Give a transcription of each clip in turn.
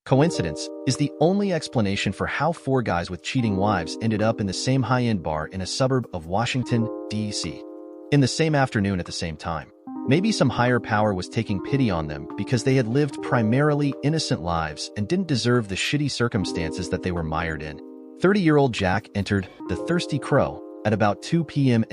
Coincidence is the only explanation for how four guys with cheating wives ended up in the same high-end bar in a suburb of Washington, D.C. in the same afternoon at the same time. Maybe some higher power was taking pity on them because they had lived primarily innocent lives and didn't deserve the shitty circumstances that they were mired in. 30-year-old Jack entered the Thirsty Crow at about 2 p.m.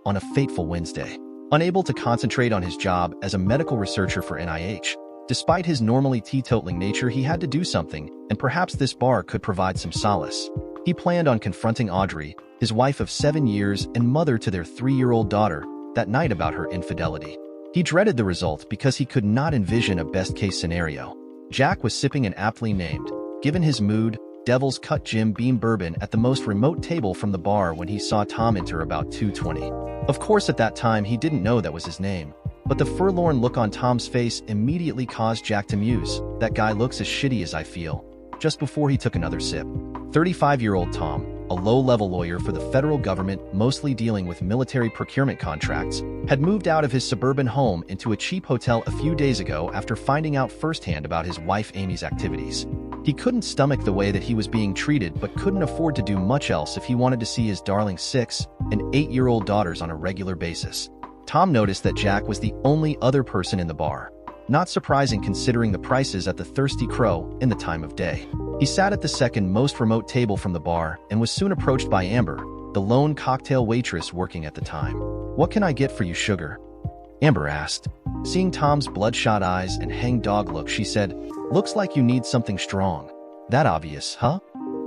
on a fateful Wednesday. Unable to concentrate on his job as a medical researcher for NIH, despite his normally teetotaling nature, he had to do something, and perhaps this bar could provide some solace. He planned on confronting Audrey, his wife of 7 years and mother to their 3-year-old daughter, that night about her infidelity. He dreaded the result because he could not envision a best-case scenario. Jack was sipping an aptly named, given his mood, Devil's Cut Jim Beam bourbon at the most remote table from the bar when he saw Tom enter about 2:20. Of course, at that time, he didn't know that was his name. But the forlorn look on Tom's face immediately caused Jack to muse. That guy looks as shitty as I feel. Just before he took another sip. 35-year-old Tom, a low-level lawyer for the federal government mostly dealing with military procurement contracts, had moved out of his suburban home into a cheap hotel a few days ago after finding out firsthand about his wife Amy's activities. He couldn't stomach the way that he was being treated but couldn't afford to do much else if he wanted to see his darling 6- and 8-year-old daughters on a regular basis. Tom noticed that Jack was the only other person in the bar. Not surprising considering the prices at the Thirsty Crow in the time of day. He sat at the second most remote table from the bar and was soon approached by Amber, the lone cocktail waitress working at the time. "What can I get for you, sugar?" Amber asked. Seeing Tom's bloodshot eyes and hang-dog look, she said, "Looks like you need something strong. That obvious, huh?"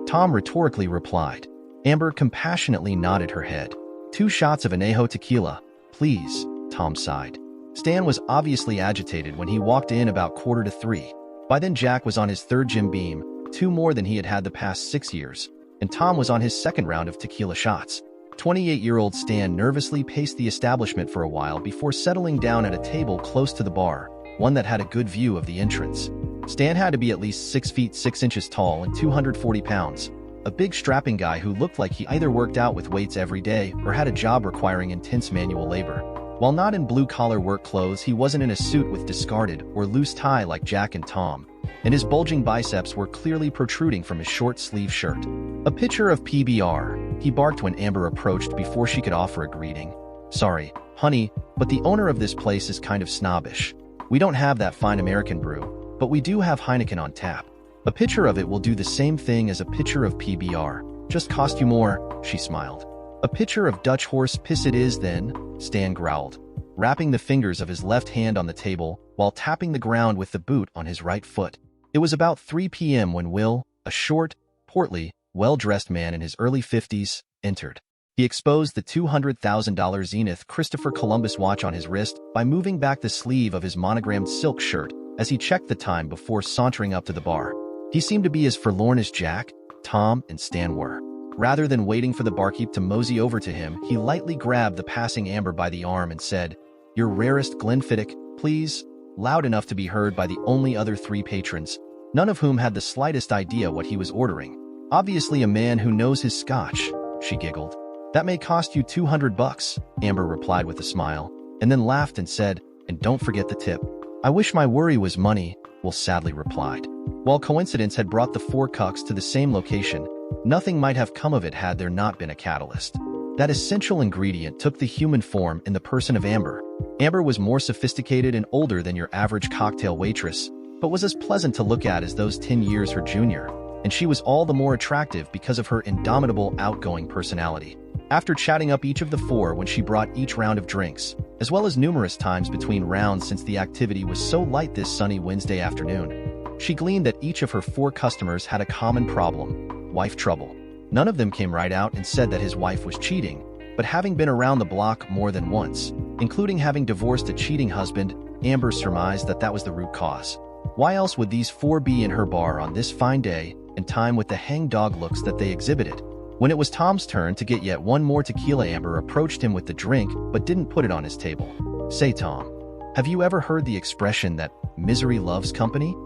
Tom rhetorically replied. Amber compassionately nodded her head. "2 shots of Añejo tequila, please," Tom sighed. Stan was obviously agitated when he walked in about 2:45. By then Jack was on his 3rd Jim Beam, 2 more than he had had the past 6 years, and Tom was on his 2nd round of tequila shots. 28-year-old Stan nervously paced the establishment for a while before settling down at a table close to the bar, one that had a good view of the entrance. Stan had to be at least 6 feet 6 inches tall and 240 pounds, a big strapping guy who looked like he either worked out with weights every day or had a job requiring intense manual labor. While not in blue-collar work clothes, he wasn't in a suit with discarded or loose tie like Jack and Tom, and his bulging biceps were clearly protruding from his short-sleeve shirt. "A pitcher of PBR," he barked when Amber approached before she could offer a greeting. "Sorry, honey, but the owner of this place is kind of snobbish. We don't have that fine American brew, but we do have Heineken on tap. A pitcher of it will do the same thing as a pitcher of PBR, just cost you more," she smiled. "A pitcher of Dutch horse piss it is then," Stan growled, wrapping the fingers of his left hand on the table while tapping the ground with the boot on his right foot. It was about 3 p.m. when Will, a short, portly, well-dressed man in his early 50s, entered. He exposed the $200,000 Zenith Christopher Columbus watch on his wrist by moving back the sleeve of his monogrammed silk shirt as he checked the time before sauntering up to the bar. He seemed to be as forlorn as Jack, Tom, and Stan were. Rather than waiting for the barkeep to mosey over to him, he lightly grabbed the passing Amber by the arm and said, "Your rarest Glenfiddich, please," loud enough to be heard by the only other 3 patrons, none of whom had the slightest idea what he was ordering. "Obviously a man who knows his scotch," she giggled. "That may cost you $200, Amber replied with a smile, and then laughed and said, "And don't forget the tip." "I wish my worry was money," Will sadly replied. While coincidence had brought the 4 cucks to the same location, nothing might have come of it had there not been a catalyst. That essential ingredient took the human form in the person of Amber. Amber was more sophisticated and older than your average cocktail waitress, but was as pleasant to look at as those 10 years her junior, and she was all the more attractive because of her indomitable, outgoing personality. After chatting up each of the 4 when she brought each round of drinks, as well as numerous times between rounds since the activity was so light this sunny Wednesday afternoon, she gleaned that each of her 4 customers had a common problem: wife trouble. None of them came right out and said that his wife was cheating, but having been around the block more than once, including having divorced a cheating husband, Amber surmised that that was the root cause. Why else would these 4 be in her bar on this fine day and time with the hang-dog looks that they exhibited? When it was Tom's turn to get yet one more tequila, Amber approached him with the drink but didn't put it on his table. "Say, Tom, have you ever heard the expression that misery loves company?"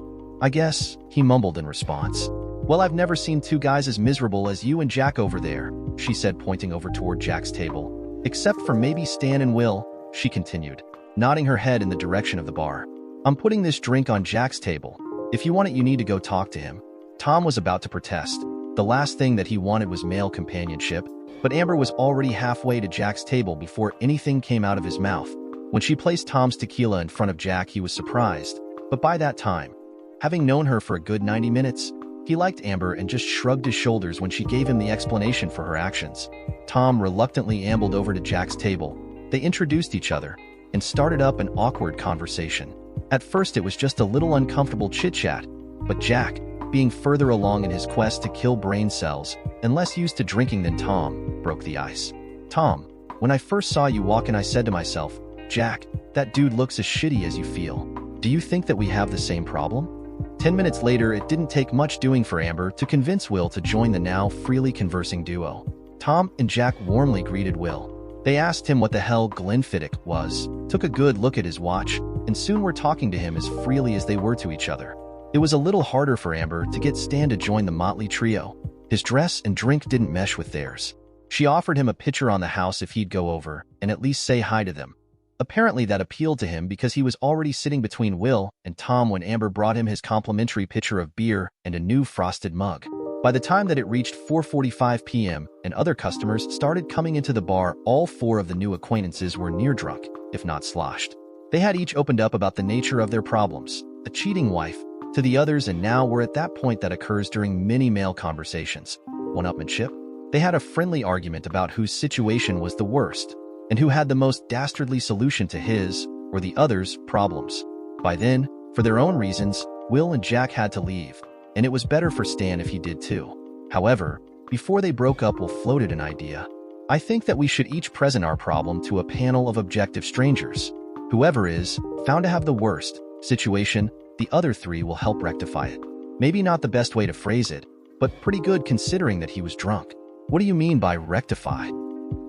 "I guess," he mumbled in response. "Well, I've never seen 2 guys as miserable as you and Jack over there," she said, pointing over toward Jack's table. "Except for maybe Stan and Will," she continued, nodding her head in the direction of the bar. "I'm putting this drink on Jack's table," If you want it, you need to go talk to him. Tom was about to protest. The last thing that he wanted was male companionship, but Amber was already halfway to Jack's table before anything came out of his mouth. When she placed Tom's tequila in front of Jack, he was surprised, but by that time, having known her for a good 90 minutes, he liked Amber and just shrugged his shoulders when she gave him the explanation for her actions. Tom reluctantly ambled over to Jack's table. They introduced each other and started up an awkward conversation. At first, it was just a little uncomfortable chit-chat, but Jack, being further along in his quest to kill brain cells and less used to drinking than Tom, broke the ice. Tom, when I first saw you walk in, I said to myself, Jack, that dude looks as shitty as you feel. Do you think that we have the same problem? 10 minutes later, it didn't take much doing for Amber to convince Will to join the now freely conversing duo. Tom and Jack warmly greeted Will. They asked him what the hell Glenfiddich was, took a good look at his watch, and soon were talking to him as freely as they were to each other. It was a little harder for Amber to get Stan to join the motley trio. His dress and drink didn't mesh with theirs. She offered him a picture on the house if he'd go over and at least say hi to them. Apparently that appealed to him because he was already sitting between Will and Tom when Amber brought him his complimentary pitcher of beer and a new frosted mug. By the time that it reached 4:45 p.m. and other customers started coming into the bar, all four of the new acquaintances were near drunk, if not sloshed. They had each opened up about the nature of their problems, a cheating wife, to the others, and now were at that point that occurs during many male conversations. One-upmanship? They had a friendly argument about whose situation was the worst, and who had the most dastardly solution to his, or the other's, problems. By then, for their own reasons, Will and Jack had to leave, and it was better for Stan if he did too. However, before they broke up, Will floated an idea. I think that we should each present our problem to a panel of objective strangers. Whoever is found to have the worst situation, the other three will help rectify it. Maybe not the best way to phrase it, but pretty good considering that he was drunk. What do you mean by rectify?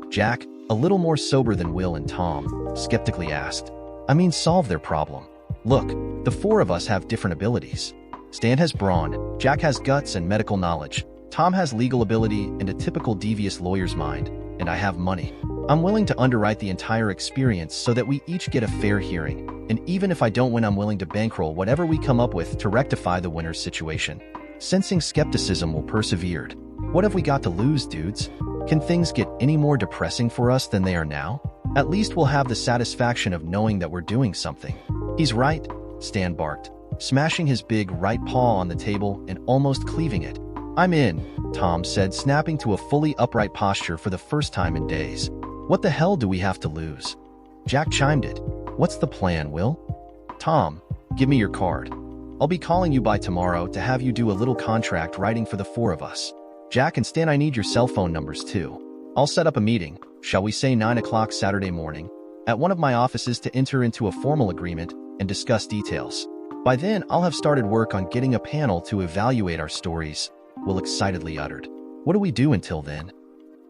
Jack, a little more sober than Will and Tom, skeptically asked. I mean solve their problem. Look, the four of us have different abilities. Stan has brawn, Jack has guts and medical knowledge, Tom has legal ability and a typical devious lawyer's mind, and I have money. I'm willing to underwrite the entire experience so that we each get a fair hearing, and even if I don't win, I'm willing to bankroll whatever we come up with to rectify the winner's situation. Sensing skepticism, Will persevered. What have we got to lose, dudes? Can things get any more depressing for us than they are now? At least we'll have the satisfaction of knowing that we're doing something. He's right, Stan barked, smashing his big right paw on the table and almost cleaving it. I'm in, Tom said, snapping to a fully upright posture for the first time in days. What the hell do we have to lose? Jack chimed in. What's the plan, Will? Tom, give me your card. I'll be calling you by tomorrow to have you do a little contract writing for the four of us. Jack and Stan, I need your cell phone numbers too. I'll set up a meeting, shall we say 9 o'clock Saturday morning, at one of my offices to enter into a formal agreement and discuss details. By then, I'll have started work on getting a panel to evaluate our stories, Will excitedly uttered. What do we do until then?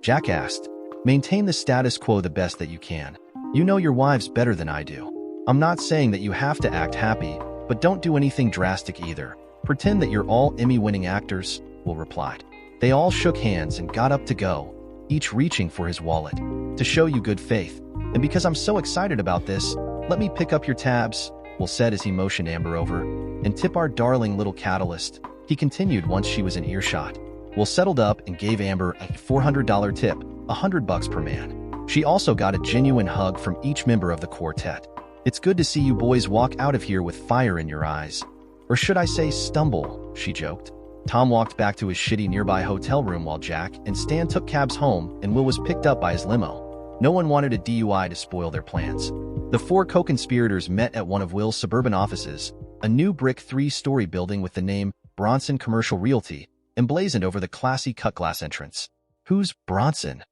Jack asked. Maintain the status quo the best that you can. You know your wives better than I do. I'm not saying that you have to act happy, but don't do anything drastic either. Pretend that you're all Emmy-winning actors, Will replied. They all shook hands and got up to go, each reaching for his wallet. To show you good faith, and because I'm so excited about this, let me pick up your tabs, Will said as he motioned Amber over, and tip our darling little catalyst, he continued once she was in earshot. Will settled up and gave Amber a $400 tip, $100 per man. She also got a genuine hug from each member of the quartet. It's good to see you boys walk out of here with fire in your eyes. Or should I say stumble, she joked. Tom walked back to his shitty nearby hotel room while Jack and Stan took cabs home and Will was picked up by his limo. No one wanted a DUI to spoil their plans. The four co-conspirators met at one of Will's suburban offices, a new brick 3-story building with the name Bronson Commercial Realty emblazoned over the classy cut-glass entrance. Who's Bronson?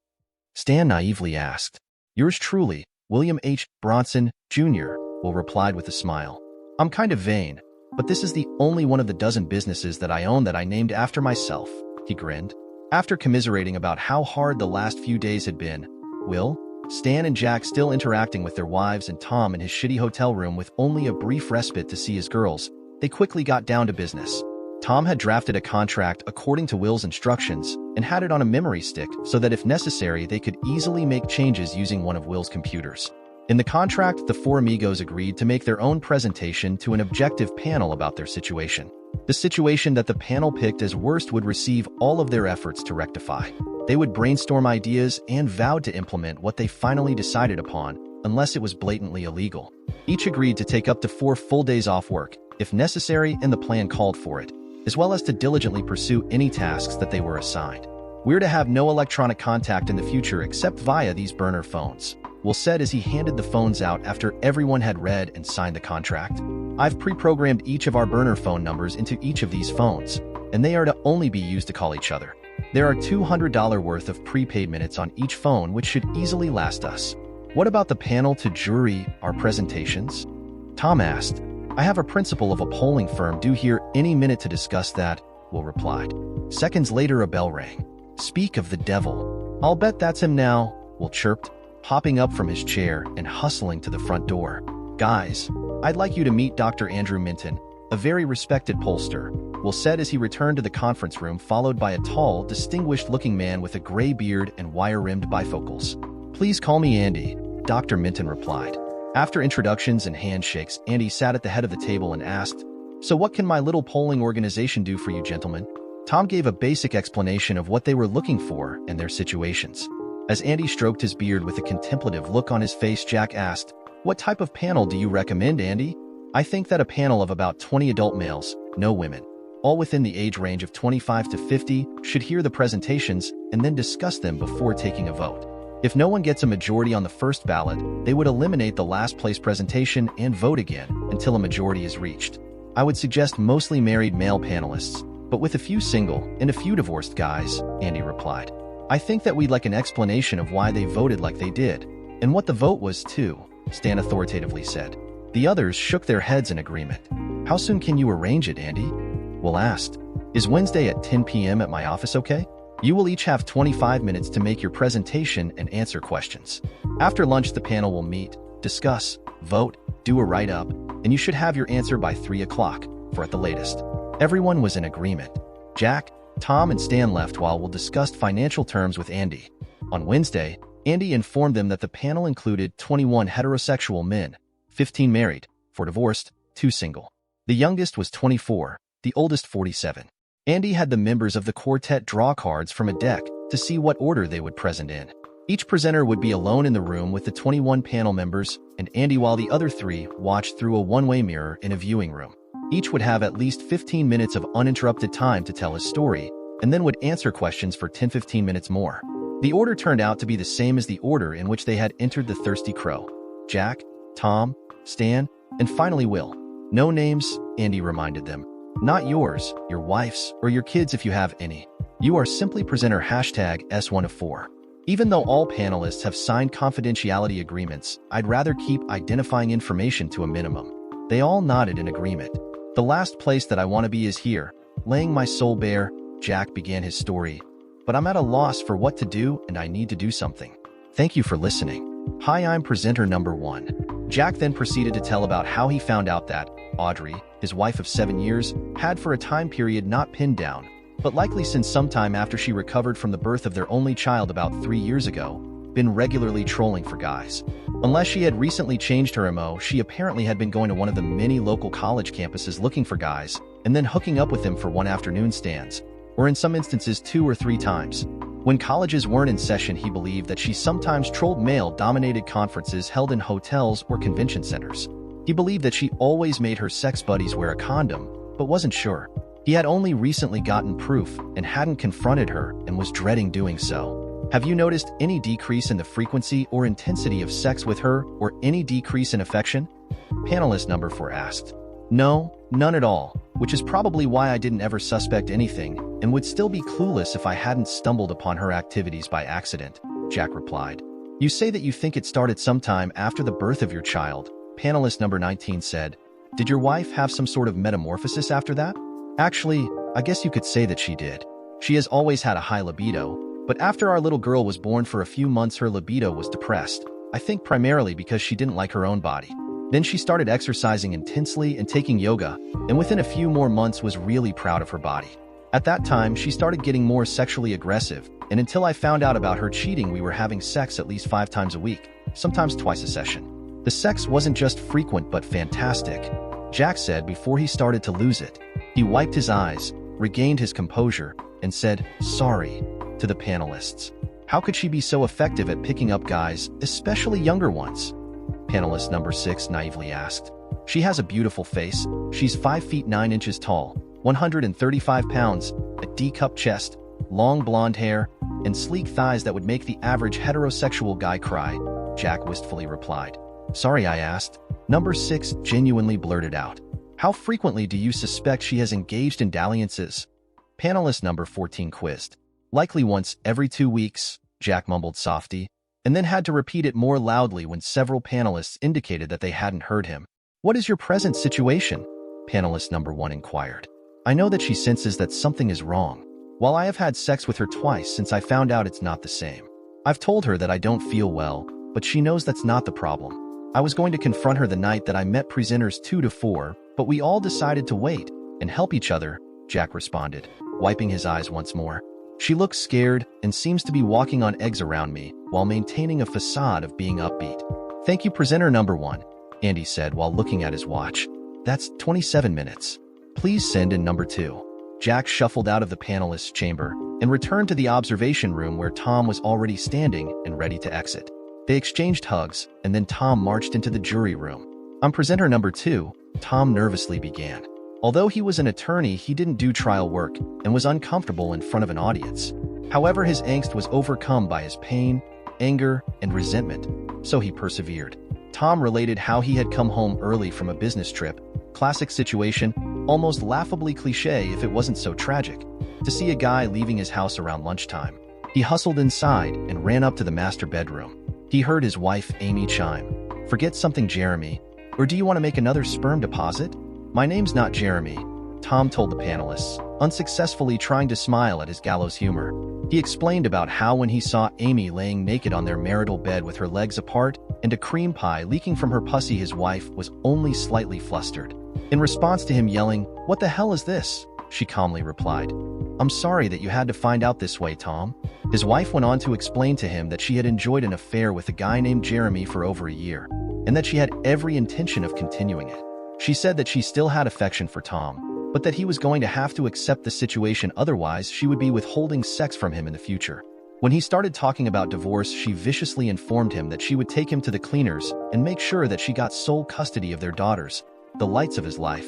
Stan naively asked. Yours truly, William H. Bronson, Jr., Will replied with a smile. I'm kind of vain, but this is the only one of the dozen businesses that I own that I named after myself, he grinned. After commiserating about how hard the last few days had been, Will, Stan and Jack still interacting with their wives and Tom in his shitty hotel room with only a brief respite to see his girls, they quickly got down to business. Tom had drafted a contract according to Will's instructions and had it on a memory stick so that if necessary they could easily make changes using one of Will's computers. In the contract, the four amigos agreed to make their own presentation to an objective panel about their situation. The situation that the panel picked as worst would receive all of their efforts to rectify. They would brainstorm ideas and vowed to implement what they finally decided upon, unless it was blatantly illegal. Each agreed to take up to 4 full days off work, if necessary and the plan called for it, as well as to diligently pursue any tasks that they were assigned. "We're to have no electronic contact in the future except via these burner phones," Will said as he handed the phones out after everyone had read and signed the contract. "I've pre-programmed each of our burner phone numbers into each of these phones, and they are to only be used to call each other. There are $200 worth of prepaid minutes on each phone, which should easily last us." "What about the panel to jury, our presentations?" Tom asked. "I have a principal of a polling firm due here any minute to discuss that," Will replied. Seconds later, a bell rang. "Speak of the devil. I'll bet that's him now," Will chirped, hopping up from his chair and hustling to the front door. "Guys, I'd like you to meet Dr. Andrew Minton, a very respected pollster," Will said as he returned to the conference room, followed by a tall, distinguished-looking man with a gray beard and wire-rimmed bifocals. "Please call me Andy," Dr. Minton replied. After introductions and handshakes, Andy sat at the head of the table and asked, "So what can my little polling organization do for you gentlemen?" Tom gave a basic explanation of what they were looking for and their situations. As Andy stroked his beard with a contemplative look on his face, Jack asked, "What type of panel do you recommend, Andy?" "I think that a panel of about 20 adult males, no women, all within the age range of 25 to 50, should hear the presentations and then discuss them before taking a vote. If no one gets a majority on the first ballot, they would eliminate the last place presentation and vote again until a majority is reached. I would suggest mostly married male panelists, but with a few single and a few divorced guys," Andy replied. "I think that we'd like an explanation of why they voted like they did, and what the vote was too," Stan authoritatively said. The others shook their heads in agreement. "How soon can you arrange it, Andy?" Will asked. "Is Wednesday at 10 p.m. at my office okay? You will each have 25 minutes to make your presentation and answer questions. After lunch, the panel will meet, discuss, vote, do a write-up, and you should have your answer by 3 o'clock, for at the latest." Everyone was in agreement. Jack, Tom, and Stan left while Will discussed financial terms with Andy. On Wednesday, Andy informed them that the panel included 21 heterosexual men, 15 married, 4 divorced, 2 single. The youngest was 24, the oldest 47. Andy had the members of the quartet draw cards from a deck to see what order they would present in. Each presenter would be alone in the room with the 21 panel members, and Andy, while the other 3 watched through a one-way mirror in a viewing room. Each would have at least 15 minutes of uninterrupted time to tell his story, and then would answer questions for 10-15 minutes more. The order turned out to be the same as the order in which they had entered the Thirsty Crow. Jack, Tom, Stan, and finally Will. "No names," Andy reminded them. "Not yours, your wife's, or your kids if you have any. You are simply presenter #S1 of 4. Even though all panelists have signed confidentiality agreements, I'd rather keep identifying information to a minimum." They all nodded in agreement. "The last place that I want to be is here, laying my soul bare," Jack began his story. "But I'm at a loss for what to do and I need to do something. Thank you for listening. Hi, I'm presenter number 1. Jack then proceeded to tell about how he found out that Audrey, his wife of 7 years, had for a time period not pinned down, but likely since sometime after she recovered from the birth of their only child about 3 years ago, been regularly trolling for guys. Unless she had recently changed her MO, she apparently had been going to one of the many local college campuses looking for guys, and then hooking up with them for one afternoon stands, or in some instances 2 or 3 times. When colleges weren't in session, he believed that she sometimes trolled male-dominated conferences held in hotels or convention centers. He believed that she always made her sex buddies wear a condom, but wasn't sure. He had only recently gotten proof and hadn't confronted her and was dreading doing so. "Have you noticed any decrease in the frequency or intensity of sex with her, or any decrease in affection?" Panelist number 4 asked. "No, none at all, which is probably why I didn't ever suspect anything and would still be clueless if I hadn't stumbled upon her activities by accident," Jack replied. "You say that you think it started sometime after the birth of your child," panelist number 19 said. "Did your wife have some sort of metamorphosis after that?" "Actually, I guess you could say that she did. She has always had a high libido, but after our little girl was born for a few months her libido was depressed, I think primarily because she didn't like her own body. Then she started exercising intensely and taking yoga, and within a few more months was really proud of her body. At that time, she started getting more sexually aggressive, and until I found out about her cheating, we were having sex at least 5 times a week, sometimes twice a session. The sex wasn't just frequent but fantastic, Jack said before he started to lose it. He wiped his eyes, regained his composure, and said, "Sorry," to the panelists. How could she be so effective at picking up guys, especially younger ones? Panelist number 6 naively asked. She has a beautiful face. She's 5 feet 9 inches tall, 135 pounds, a D-cup chest, long blonde hair, and sleek thighs that would make the average heterosexual guy cry, Jack wistfully replied. Sorry, I asked. Number 6 genuinely blurted out. How frequently do you suspect she has engaged in dalliances? Panelist number 14 quizzed. Likely once every 2 weeks, Jack mumbled softly, and then had to repeat it more loudly when several panelists indicated that they hadn't heard him. What is your present situation? Panelist number 1 inquired. I know that she senses that something is wrong. While I have had sex with her twice since I found out it's not the same. I've told her that I don't feel well, but she knows that's not the problem. I was going to confront her the night that I met presenters 2 to 4, but we all decided to wait and help each other, Jack responded, wiping his eyes once more. She looks scared and seems to be walking on eggs around me while maintaining a facade of being upbeat. Thank you, presenter number 1, Andy said while looking at his watch. That's 27 minutes. Please send in number 2. Jack shuffled out of the panelists' chamber and returned to the observation room where Tom was already standing and ready to exit. They exchanged hugs, and then Tom marched into the jury room. I'm presenter number 2, Tom nervously began. Although he was an attorney, he didn't do trial work and was uncomfortable in front of an audience. However, his angst was overcome by his pain, anger, and resentment, so he persevered. Tom related how he had come home early from a business trip, classic situation, almost laughably cliche if it wasn't so tragic, to see a guy leaving his house around lunchtime. He hustled inside and ran up to the master bedroom. He heard his wife, Amy, chime, "Forget something, Jeremy, or do you want to make another sperm deposit?" My name's not Jeremy, Tom told the panelists, unsuccessfully trying to smile at his gallows humor. He explained about how when he saw Amy laying naked on their marital bed with her legs apart and a cream pie leaking from her pussy, his wife was only slightly flustered. In response to him yelling, "What the hell is this?" she calmly replied, "I'm sorry that you had to find out this way, Tom." His wife went on to explain to him that she had enjoyed an affair with a guy named Jeremy for over a year, and that she had every intention of continuing it. She said that she still had affection for Tom, but that he was going to have to accept the situation, otherwise she would be withholding sex from him in the future. When he started talking about divorce, she viciously informed him that she would take him to the cleaners and make sure that she got sole custody of their daughters, the lights of his life,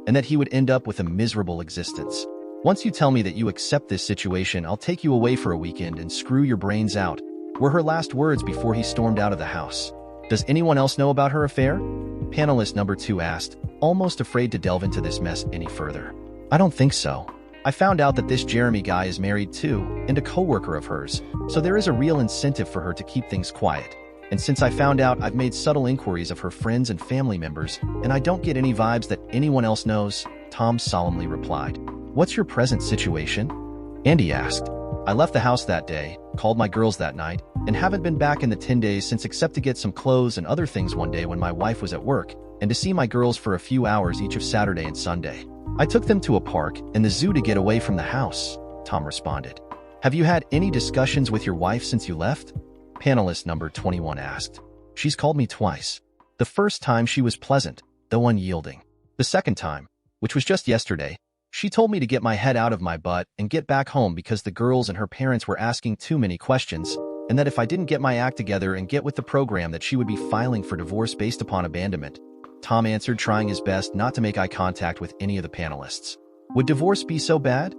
and that he would end up with a miserable existence. "Once you tell me that you accept this situation, I'll take you away for a weekend and screw your brains out," were her last words before he stormed out of the house. Does anyone else know about her affair? Panelist number 2 asked, almost afraid to delve into this mess any further. I don't think so. I found out that this Jeremy guy is married too, and a coworker of hers, so there is a real incentive for her to keep things quiet. And since I found out, I've made subtle inquiries of her friends and family members, and I don't get any vibes that anyone else knows, Tom solemnly replied. What's your present situation? Andy asked. I left the house that day, called my girls that night, and haven't been back in the 10 days since except to get some clothes and other things one day when my wife was at work, and to see my girls for a few hours each of Saturday and Sunday. I took them to a park and the zoo to get away from the house, Tom responded. Have you had any discussions with your wife since you left? Panelist number 21 asked. She's called me twice. The first time she was pleasant, though unyielding. The second time, which was just yesterday, she told me to get my head out of my butt and get back home because the girls and her parents were asking too many questions, and that if I didn't get my act together and get with the program that she would be filing for divorce based upon abandonment. Tom answered, trying his best not to make eye contact with any of the panelists. Would divorce be so bad?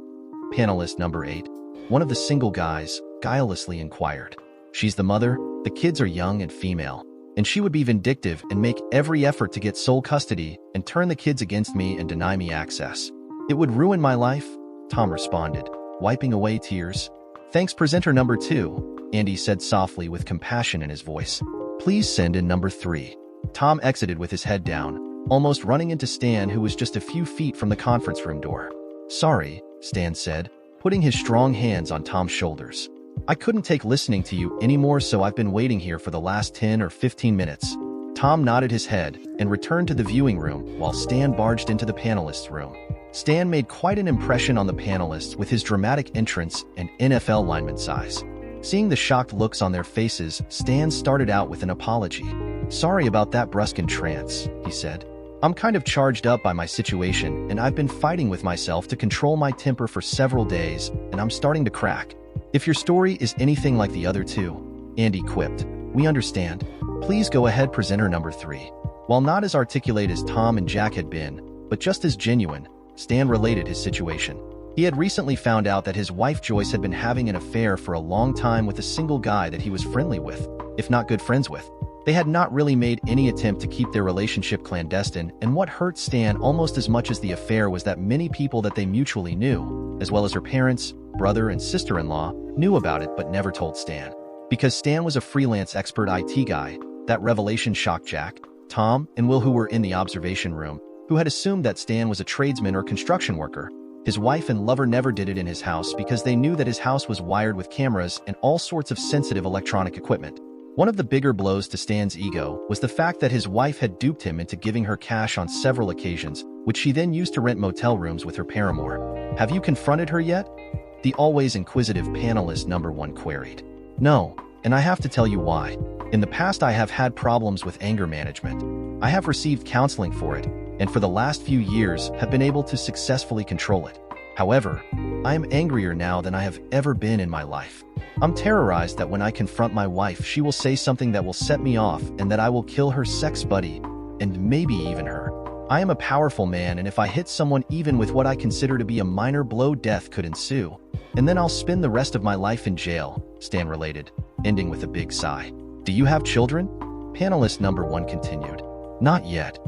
Panelist number 8, one of the single guys, guilelessly inquired. She's the mother, the kids are young and female, and she would be vindictive and make every effort to get sole custody and turn the kids against me and deny me access. It would ruin my life, Tom responded, wiping away tears. Thanks, presenter number 2, Andy said softly with compassion in his voice. Please send in number 3. Tom exited with his head down, almost running into Stan, who was just a few feet from the conference room door. Sorry, Stan said, putting his strong hands on Tom's shoulders. I couldn't take listening to you anymore, so I've been waiting here for the last 10 or 15 minutes. Tom nodded his head and returned to the viewing room while Stan barged into the panelists' room. Stan made quite an impression on the panelists with his dramatic entrance and NFL lineman size. Seeing the shocked looks on their faces, Stan started out with an apology. Sorry about that brusque entrance, he said. I'm kind of charged up by my situation, and I've been fighting with myself to control my temper for several days, and I'm starting to crack. If your story is anything like the other two, Andy quipped, we understand. Please go ahead, presenter number 3. While not as articulate as Tom and Jack had been, but just as genuine, Stan related his situation. He had recently found out that his wife Joyce had been having an affair for a long time with a single guy that he was friendly with, if not good friends with. They had not really made any attempt to keep their relationship clandestine, and what hurt Stan almost as much as the affair was that many people that they mutually knew, as well as her parents, brother, and sister-in-law, knew about it but never told Stan. Because Stan was a freelance expert IT guy, that revelation shocked Jack, Tom, and Will, who were in the observation room, who had assumed that Stan was a tradesman or construction worker. His wife and lover never did it in his house because they knew that his house was wired with cameras and all sorts of sensitive electronic equipment. One of the bigger blows to Stan's ego was the fact that his wife had duped him into giving her cash on several occasions, which she then used to rent motel rooms with her paramour. Have you confronted her yet? The always inquisitive panelist number 1 queried. No, and I have to tell you why. In the past, I have had problems with anger management. I have received counseling for it, and for the last few years have been able to successfully control it. However, I am angrier now than I have ever been in my life. I'm terrorized that when I confront my wife, she will say something that will set me off and that I will kill her sex buddy, and maybe even her. I am a powerful man, and if I hit someone even with what I consider to be a minor blow, death could ensue. And then I'll spend the rest of my life in jail, Stan related, ending with a big sigh. Do you have children? Panelist number 1 continued. Not yet.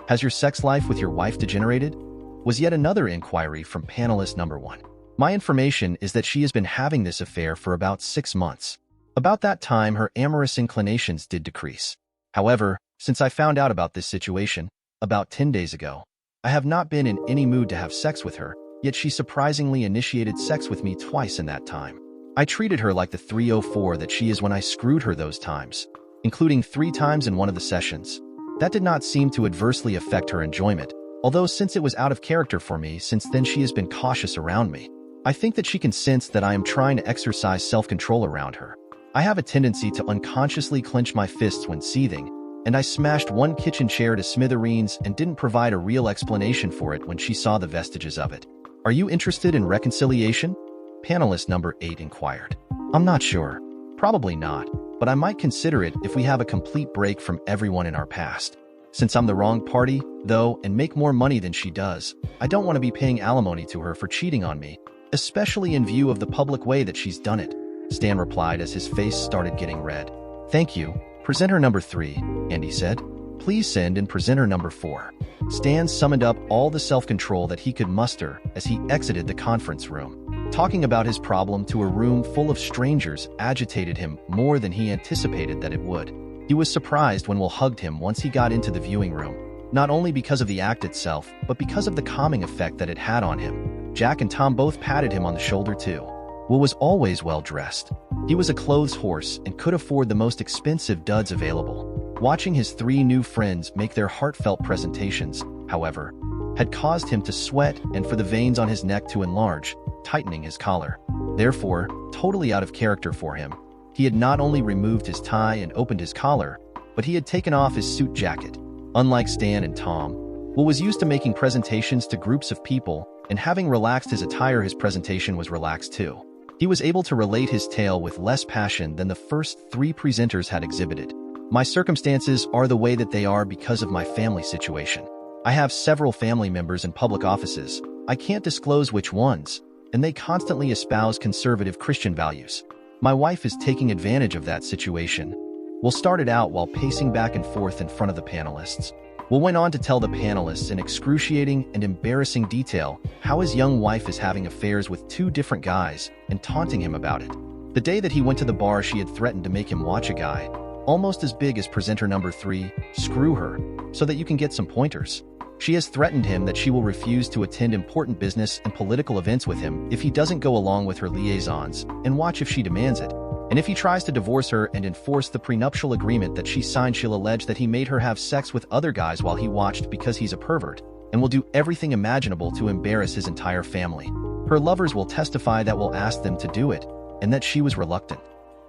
Has your sex life with your wife degenerated? Was yet another inquiry from panelist number 1. My information is that she has been having this affair for about 6 months. About that time, her amorous inclinations did decrease. However, since I found out about this situation, about 10 days ago, I have not been in any mood to have sex with her, yet she surprisingly initiated sex with me twice in that time. I treated her like the 304 that she is when I screwed her those times, including 3 times in one of the sessions. That did not seem to adversely affect her enjoyment, although since it was out of character for me, since then she has been cautious around me. I think that she can sense that I am trying to exercise self-control around her. I have a tendency to unconsciously clench my fists when seething, and I smashed one kitchen chair to smithereens and didn't provide a real explanation for it when she saw the vestiges of it. Are you interested in reconciliation? Panelist number 8 inquired. I'm not sure. Probably not, but I might consider it if we have a complete break from everyone in our past. Since I'm the wrong party, though, and make more money than she does, I don't want to be paying alimony to her for cheating on me, especially in view of the public way that she's done it, Stan replied as his face started getting red. Thank you. Presenter number 3, Andy said. Please send in presenter number 4. Stan summoned up all the self-control that he could muster as he exited the conference room. Talking about his problem to a room full of strangers agitated him more than he anticipated that it would. He was surprised when Will hugged him once he got into the viewing room, not only because of the act itself, but because of the calming effect that it had on him. Jack and Tom both patted him on the shoulder too. Will was always well-dressed. He was a clothes horse and could afford the most expensive duds available. Watching his 3 new friends make their heartfelt presentations, however, had caused him to sweat and for the veins on his neck to enlarge, tightening his collar. Therefore, totally out of character for him, he had not only removed his tie and opened his collar, but he had taken off his suit jacket. Unlike Stan and Tom, Will was used to making presentations to groups of people, and having relaxed his attire, his presentation was relaxed too. He was able to relate his tale with less passion than the first 3 presenters had exhibited. My circumstances are the way that they are because of my family situation. I have several family members in public offices. I can't disclose which ones, and they constantly espouse conservative Christian values. My wife is taking advantage of that situation. Will started out while pacing back and forth in front of the panelists. Will went on to tell the panelists in excruciating and embarrassing detail how his young wife is having affairs with 2 different guys and taunting him about it. The day that he went to the bar, she had threatened to make him watch a guy, almost as big as presenter number 3, screw her, so that you can get some pointers. She has threatened him that she will refuse to attend important business and political events with him if he doesn't go along with her liaisons and watch if she demands it. And if he tries to divorce her and enforce the prenuptial agreement that she signed, she'll allege that he made her have sex with other guys while he watched because he's a pervert, and will do everything imaginable to embarrass his entire family. Her lovers will testify that Will asked them to do it, and that she was reluctant.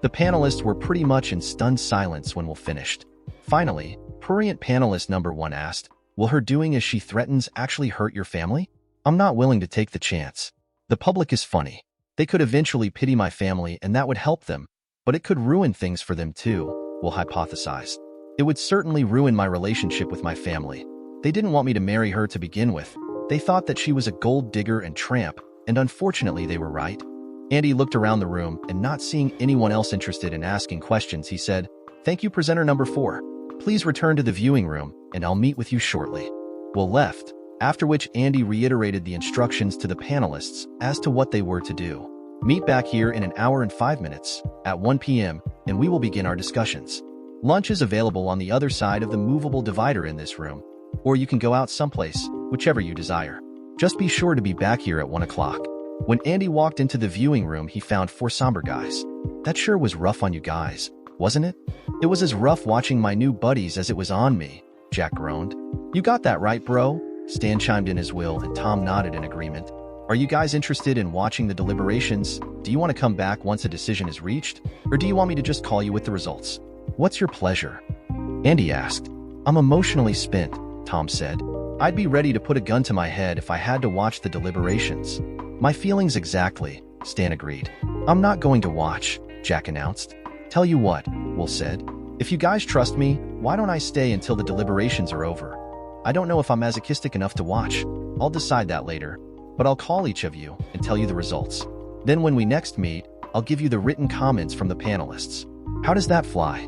The panelists were pretty much in stunned silence when Will finished. Finally, prurient panelist number 1 asked, will her doing as she threatens actually hurt your family? I'm not willing to take the chance. The public is funny. They could eventually pity my family and that would help them, but it could ruin things for them too, Will hypothesized. It would certainly ruin my relationship with my family. They didn't want me to marry her to begin with. They thought that she was a gold digger and tramp, and unfortunately they were right. Andy looked around the room and not seeing anyone else interested in asking questions, he said, thank you, presenter number 4. Please return to the viewing room and I'll meet with you shortly. Will left, after which Andy reiterated the instructions to the panelists as to what they were to do. Meet back here in an hour and 5 minutes at 1 p.m. and we will begin our discussions. Lunch is available on the other side of the movable divider in this room, or you can go out someplace, whichever you desire. Just be sure to be back here at 1 o'clock. When Andy walked into the viewing room, he found 4 somber guys. That sure was rough on you guys, wasn't it? It was as rough watching my new buddies as it was on me, Jack groaned. You got that right, bro? Stan chimed in as Will and Tom nodded in agreement. Are you guys interested in watching the deliberations? Do you want to come back once a decision is reached? Or do you want me to just call you with the results? What's your pleasure? Andy asked. I'm emotionally spent, Tom said. I'd be ready to put a gun to my head if I had to watch the deliberations. My feelings exactly, Stan agreed. I'm not going to watch, Jack announced. Tell you what, Will said. If you guys trust me, why don't I stay until the deliberations are over? I don't know if I'm masochistic enough to watch. I'll decide that later. But I'll call each of you and tell you the results. Then when we next meet, I'll give you the written comments from the panelists. How does that fly?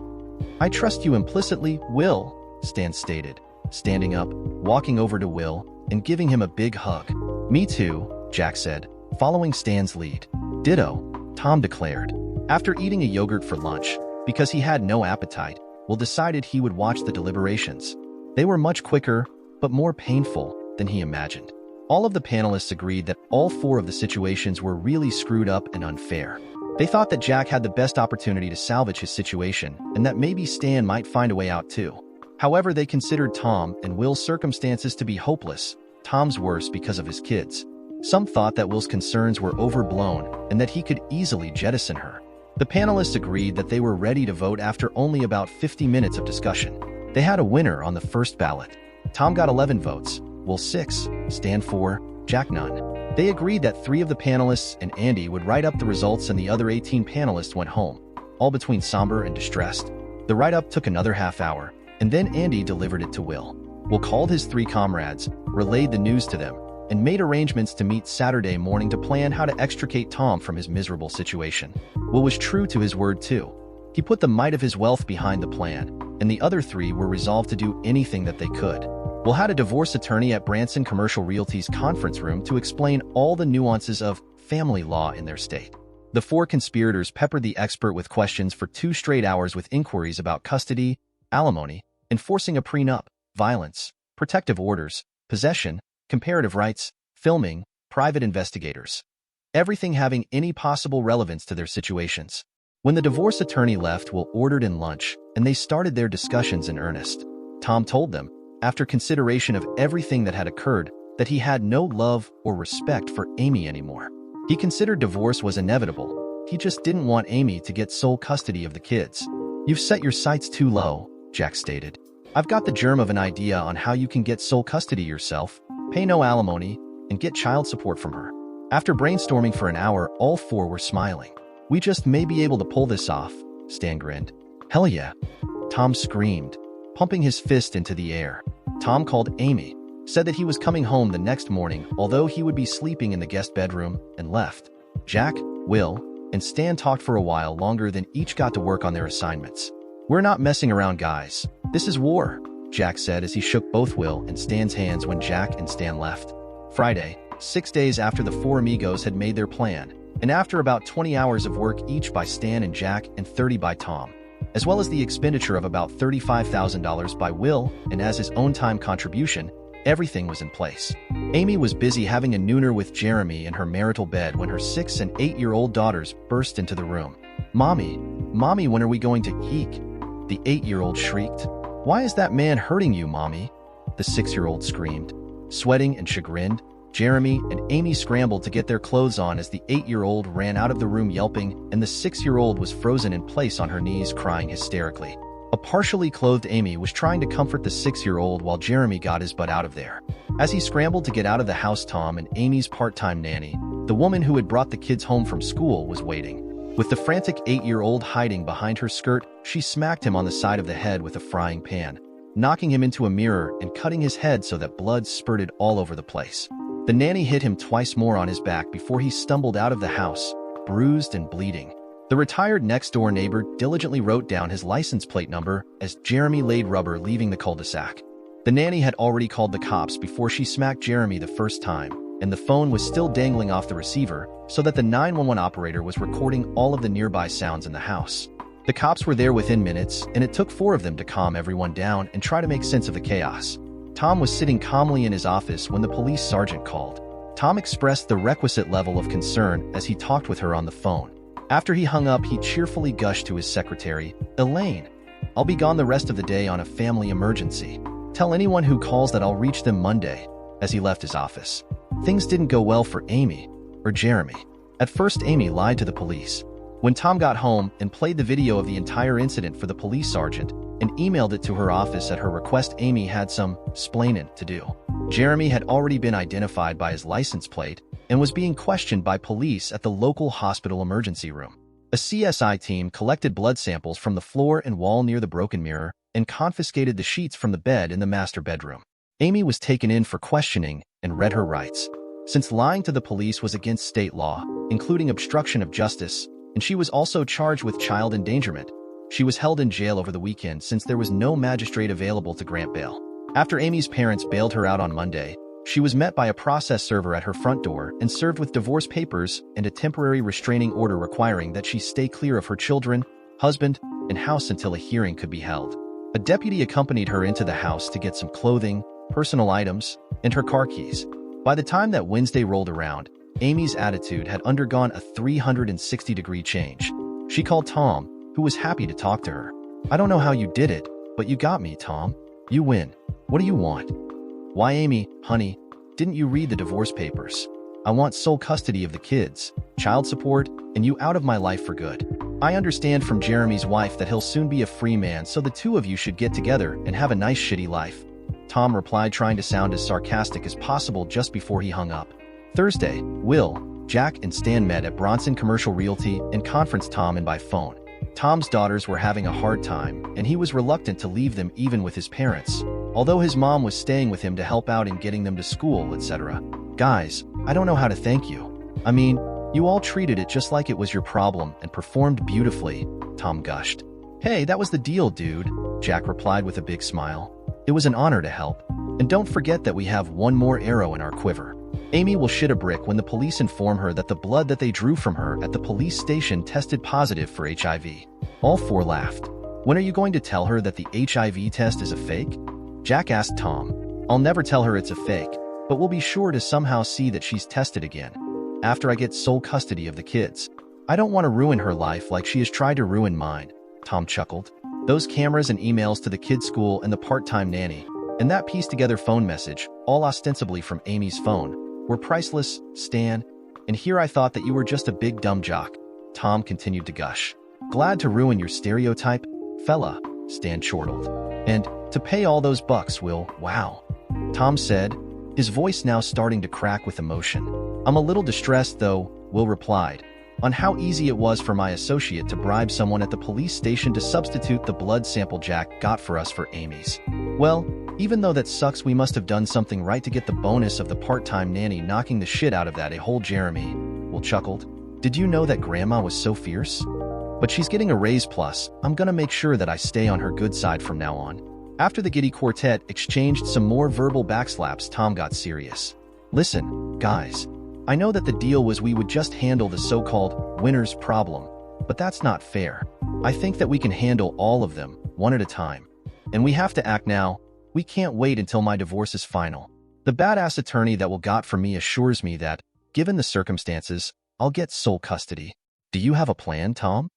I trust you implicitly, Will, Stan stated, standing up, walking over to Will, and giving him a big hug. Me too, Jack said, following Stan's lead. Ditto, Tom declared. After eating a yogurt for lunch, because he had no appetite, Will decided he would watch the deliberations. They were much quicker, but more painful than he imagined. All of the panelists agreed that all 4 of the situations were really screwed up and unfair. They thought that Jack had the best opportunity to salvage his situation and that maybe Stan might find a way out too. However, they considered Tom and Will's circumstances to be hopeless, Tom's worse because of his kids. Some thought that Will's concerns were overblown and that he could easily jettison her. The panelists agreed that they were ready to vote after only about 50 minutes of discussion. They had a winner on the first ballot. Tom got 11 votes, Will 6, Stan 4, Jack none. They agreed that 3 of the panelists and Andy would write up the results and the other 18 panelists went home, all between somber and distressed. The write-up took another half hour, and then Andy delivered it to Will. Will called his 3 comrades, relayed the news to them, and made arrangements to meet Saturday morning to plan how to extricate Tom from his miserable situation. Will was true to his word too. He put the might of his wealth behind the plan, and the other 3 were resolved to do anything that they could. Will had a divorce attorney at Branson Commercial Realty's conference room to explain all the nuances of family law in their state. The 4 conspirators peppered the expert with questions for 2 straight hours with inquiries about custody, alimony, enforcing a prenup, violence, protective orders, possession, comparative rights, filming, private investigators. Everything having any possible relevance to their situations. When the divorce attorney left, Will ordered in lunch, and they started their discussions in earnest. Tom told them, after consideration of everything that had occurred, that he had no love or respect for Amy anymore. He considered divorce was inevitable. He just didn't want Amy to get sole custody of the kids. You've set your sights too low, Jack stated. I've got the germ of an idea on how you can get sole custody yourself, pay no alimony, and get child support from her. After brainstorming for an hour, all 4 were smiling. We just may be able to pull this off, Stan grinned. Hell yeah, Tom screamed, pumping his fist into the air. Tom called Amy, said that he was coming home the next morning, although he would be sleeping in the guest bedroom, and left. Jack, Will, and Stan talked for a while longer than each got to work on their assignments. We're not messing around, guys. This is war, Jack said as he shook both Will and Stan's hands when Jack and Stan left. Friday, 6 days after the 4 amigos had made their plan, and after about 20 hours of work each by Stan and Jack and 30 by Tom, as well as the expenditure of about $35,000 by Will and as his own time contribution, everything was in place. Amy was busy having a nooner with Jeremy in her marital bed when her 6- and 8-year-old daughters burst into the room. Mommy, when are we going to eek? The 8-year-old shrieked. Why is that man hurting you, Mommy? The 6-year-old screamed. Sweating and chagrined, Jeremy and Amy scrambled to get their clothes on as the 8-year-old ran out of the room yelping, and the 6-year-old was frozen in place on her knees crying hysterically. A partially clothed Amy was trying to comfort the 6-year-old while Jeremy got his butt out of there. As he scrambled to get out of the house, Tom and Amy's part-time nanny, the woman who had brought the kids home from school, was waiting. With the frantic 8-year-old hiding behind her skirt, she smacked him on the side of the head with a frying pan, knocking him into a mirror and cutting his head so that blood spurted all over the place. The nanny hit him twice more on his back before he stumbled out of the house, bruised and bleeding. The retired next-door neighbor diligently wrote down his license plate number as Jeremy laid rubber, leaving the cul-de-sac. The nanny had already called the cops before she smacked Jeremy the first time, and the phone was still dangling off the receiver so that the 911 operator was recording all of the nearby sounds in the house. The cops were there within minutes, and it took 4 of them to calm everyone down and try to make sense of the chaos. Tom was sitting calmly in his office when the police sergeant called. Tom expressed the requisite level of concern as he talked with her on the phone. After he hung up, he cheerfully gushed to his secretary, "Elaine, I'll be gone the rest of the day on a family emergency. Tell anyone who calls that I'll reach them Monday," as he left his office. Things didn't go well for Amy, or Jeremy. At first, Amy lied to the police. When Tom got home and played the video of the entire incident for the police sergeant and emailed it to her office at her request, Amy had some splaining to do. Jeremy had already been identified by his license plate and was being questioned by police at the local hospital emergency room. A CSI team collected blood samples from the floor and wall near the broken mirror and confiscated the sheets from the bed in the master bedroom. Amy was taken in for questioning and read her rights. Since lying to the police was against state law, including obstruction of justice, and she was also charged with child endangerment, she was held in jail over the weekend since there was no magistrate available to grant bail. After Amy's parents bailed her out on Monday, she was met by a process server at her front door and served with divorce papers and a temporary restraining order requiring that she stay clear of her children, husband, and house until a hearing could be held. A deputy accompanied her into the house to get some clothing, personal items, and her car keys. By the time that Wednesday rolled around, Amy's attitude had undergone a 360-degree change. She called Tom, who was happy to talk to her. "I don't know how you did it, but you got me, Tom. You win. What do you want?" "Why, Amy, honey, didn't you read the divorce papers? I want sole custody of the kids, child support, and you out of my life for good. I understand from Jeremy's wife that he'll soon be a free man, so the 2 of you should get together and have a nice shitty life," Tom replied, trying to sound as sarcastic as possible just before he hung up. Thursday, Will, Jack, and Stan met at Bronson Commercial Realty and conferenced Tom in by phone. Tom's daughters were having a hard time, and he was reluctant to leave them even with his parents, although his mom was staying with him to help out in getting them to school, etc. "Guys, I don't know how to thank you. I mean, you all treated it just like it was your problem and performed beautifully," Tom gushed. "Hey, that was the deal, dude," Jack replied with a big smile. "It was an honor to help. And don't forget that we have one more arrow in our quiver." Amy will shit a brick when the police inform her that the blood that they drew from her at the police station tested positive for HIV. All 4 laughed. "When are you going to tell her that the HIV test is a fake?" Jack asked Tom. "I'll never tell her it's a fake, but we'll be sure to somehow see that she's tested again. After I get sole custody of the kids. I don't want to ruin her life like she has tried to ruin mine," Tom chuckled. Those cameras and emails to the kids' school and the part-time nanny, and that pieced-together phone message, all ostensibly from Amy's phone, were priceless, Stan, and here I thought that you were just a big dumb jock," Tom continued to gush. "Glad to ruin your stereotype, fella," Stan chortled. "And to pay all those bucks, Will, wow," Tom said, his voice now starting to crack with emotion. "I'm a little distressed, though," Will replied, "on how easy it was for my associate to bribe someone at the police station to substitute the blood sample Jack got for us for Amy's. Well, even though that sucks, we must have done something right to get the bonus of the part-time nanny knocking the shit out of that a-hole Jeremy," Will chuckled. "Did you know that Grandma was so fierce? But she's getting a raise, plus I'm gonna make sure that I stay on her good side from now on." After the giddy quartet exchanged some more verbal backslaps, Tom got serious. "Listen, guys, I know that the deal was we would just handle the so-called winner's problem, but that's not fair. I think that we can handle all of them, one at a time. And we have to act now. We can't wait until my divorce is final. The badass attorney that Will got for me assures me that, given the circumstances, I'll get sole custody. Do you have a plan, Tom?"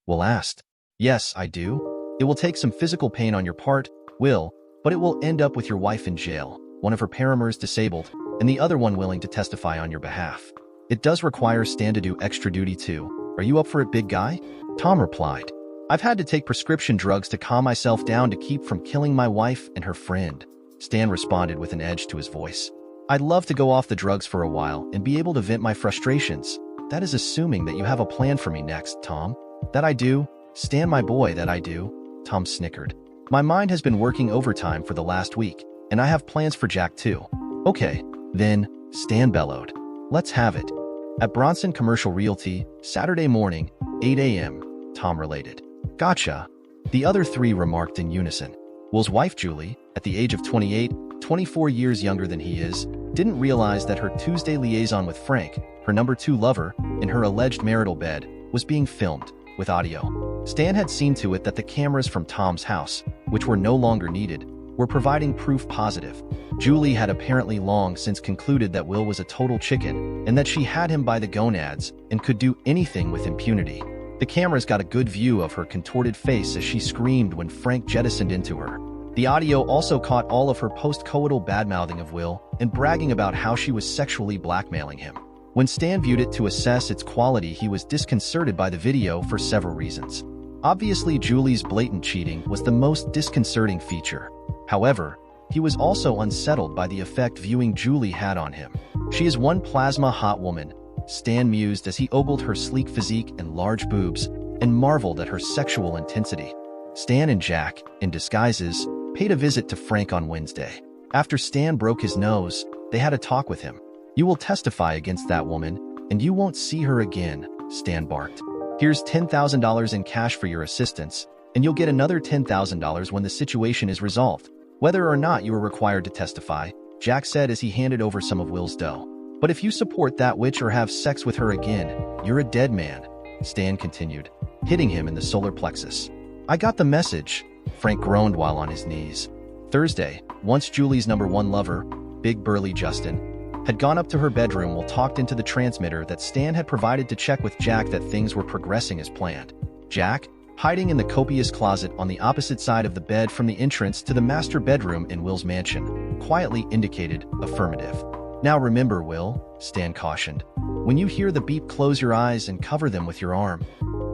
Will asked. "Yes, I do. It will take some physical pain on your part, Will, but it will end up with your wife in jail, one of her paramours disabled, and the other one willing to testify on your behalf. It does require Stan to do extra duty too. Are you up for it, big guy?" Tom replied. I've had to take prescription drugs to calm myself down to keep from killing my wife and her friend, Stan responded with an edge to his voice. I'd love to go off the drugs for a while and be able to vent my frustrations. That is assuming that you have a plan for me next, Tom. That I do. Stan, my boy, that I do. Tom snickered. My mind has been working overtime for the last week, and I have plans for Jack too. Okay, then, Stan bellowed. Let's have it. At Bronson Commercial Realty, Saturday morning, 8 a.m., Tom related. Gotcha. The other three remarked in unison. Will's wife, Julie, at the age of 28, 24 years younger than he is, didn't realize that her Tuesday liaison with Frank, her number 2 lover, in her alleged marital bed, was being filmed, with audio. Stan had seen to it that the cameras from Tom's house, which were no longer needed, were providing proof positive. Julie had apparently long since concluded that Will was a total chicken and that she had him by the gonads and could do anything with impunity. The cameras got a good view of her contorted face as she screamed when Frank jettisoned into her. The audio also caught all of her post-coital badmouthing of Will and bragging about how she was sexually blackmailing him. When Stan viewed it to assess its quality, he was disconcerted by the video for several reasons. Obviously, Julie's blatant cheating was the most disconcerting feature. However, he was also unsettled by the effect viewing Julie had on him. She is one plasma hot woman, Stan mused as he ogled her sleek physique and large boobs and marveled at her sexual intensity. Stan and Jack, in disguises, paid a visit to Frank on Wednesday. After Stan broke his nose, they had a talk with him. You will testify against that woman, and you won't see her again, Stan barked. Here's $10,000 in cash for your assistance, and you'll get another $10,000 when the situation is resolved. Whether or not you are required to testify, Jack said as he handed over some of Will's dough. But if you support that witch or have sex with her again, you're a dead man, Stan continued, hitting him in the solar plexus. I got the message, Frank groaned while on his knees. Thursday, once Julie's number 1 lover, big burly Justin, had gone up to her bedroom while talked into the transmitter that Stan had provided to check with Jack that things were progressing as planned. Jack, hiding in the copious closet on the opposite side of the bed from the entrance to the master bedroom in Will's mansion, quietly indicated affirmative. Now remember, Will, Stan cautioned. When you hear the beep, close your eyes and cover them with your arm.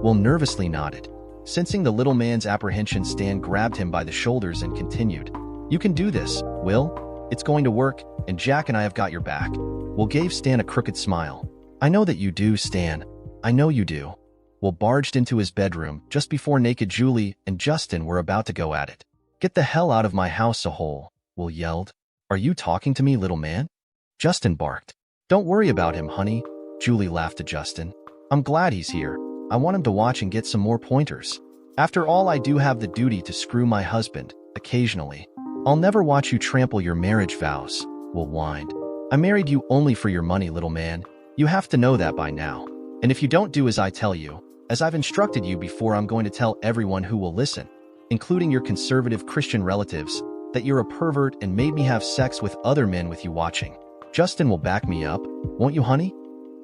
Will nervously nodded. Sensing the little man's apprehension, Stan grabbed him by the shoulders and continued. You can do this, Will. It's going to work, and Jack and I have got your back. Will gave Stan a crooked smile. I know that you do, Stan. I know you do. Will barged into his bedroom just before naked Julie and Justin were about to go at it. Get the hell out of my house, a hole, Will yelled. Are you talking to me, little man? Justin barked. Don't worry about him, honey, Julie laughed at Justin. I'm glad he's here. I want him to watch and get some more pointers. After all, I do have the duty to screw my husband, occasionally. I'll never watch you trample your marriage vows, Will whined. I married you only for your money, little man. You have to know that by now. And if you don't do as I tell you, as I've instructed you before, I'm going to tell everyone who will listen, including your conservative Christian relatives, that you're a pervert and made me have sex with other men with you watching. Justin will back me up, won't you, honey?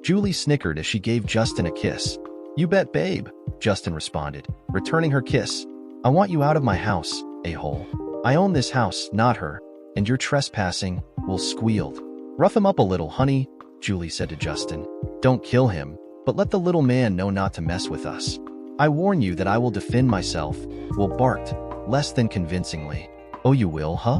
Julie snickered as she gave Justin a kiss. You bet, babe, Justin responded, returning her kiss. I want you out of my house, a-hole. I own this house, not her, and you're trespassing, Will squealed. Rough him up a little, honey, Julie said to Justin. Don't kill him, but let the little man know not to mess with us. I warn you that I will defend myself, Will barked, less than convincingly. Oh, you will, huh?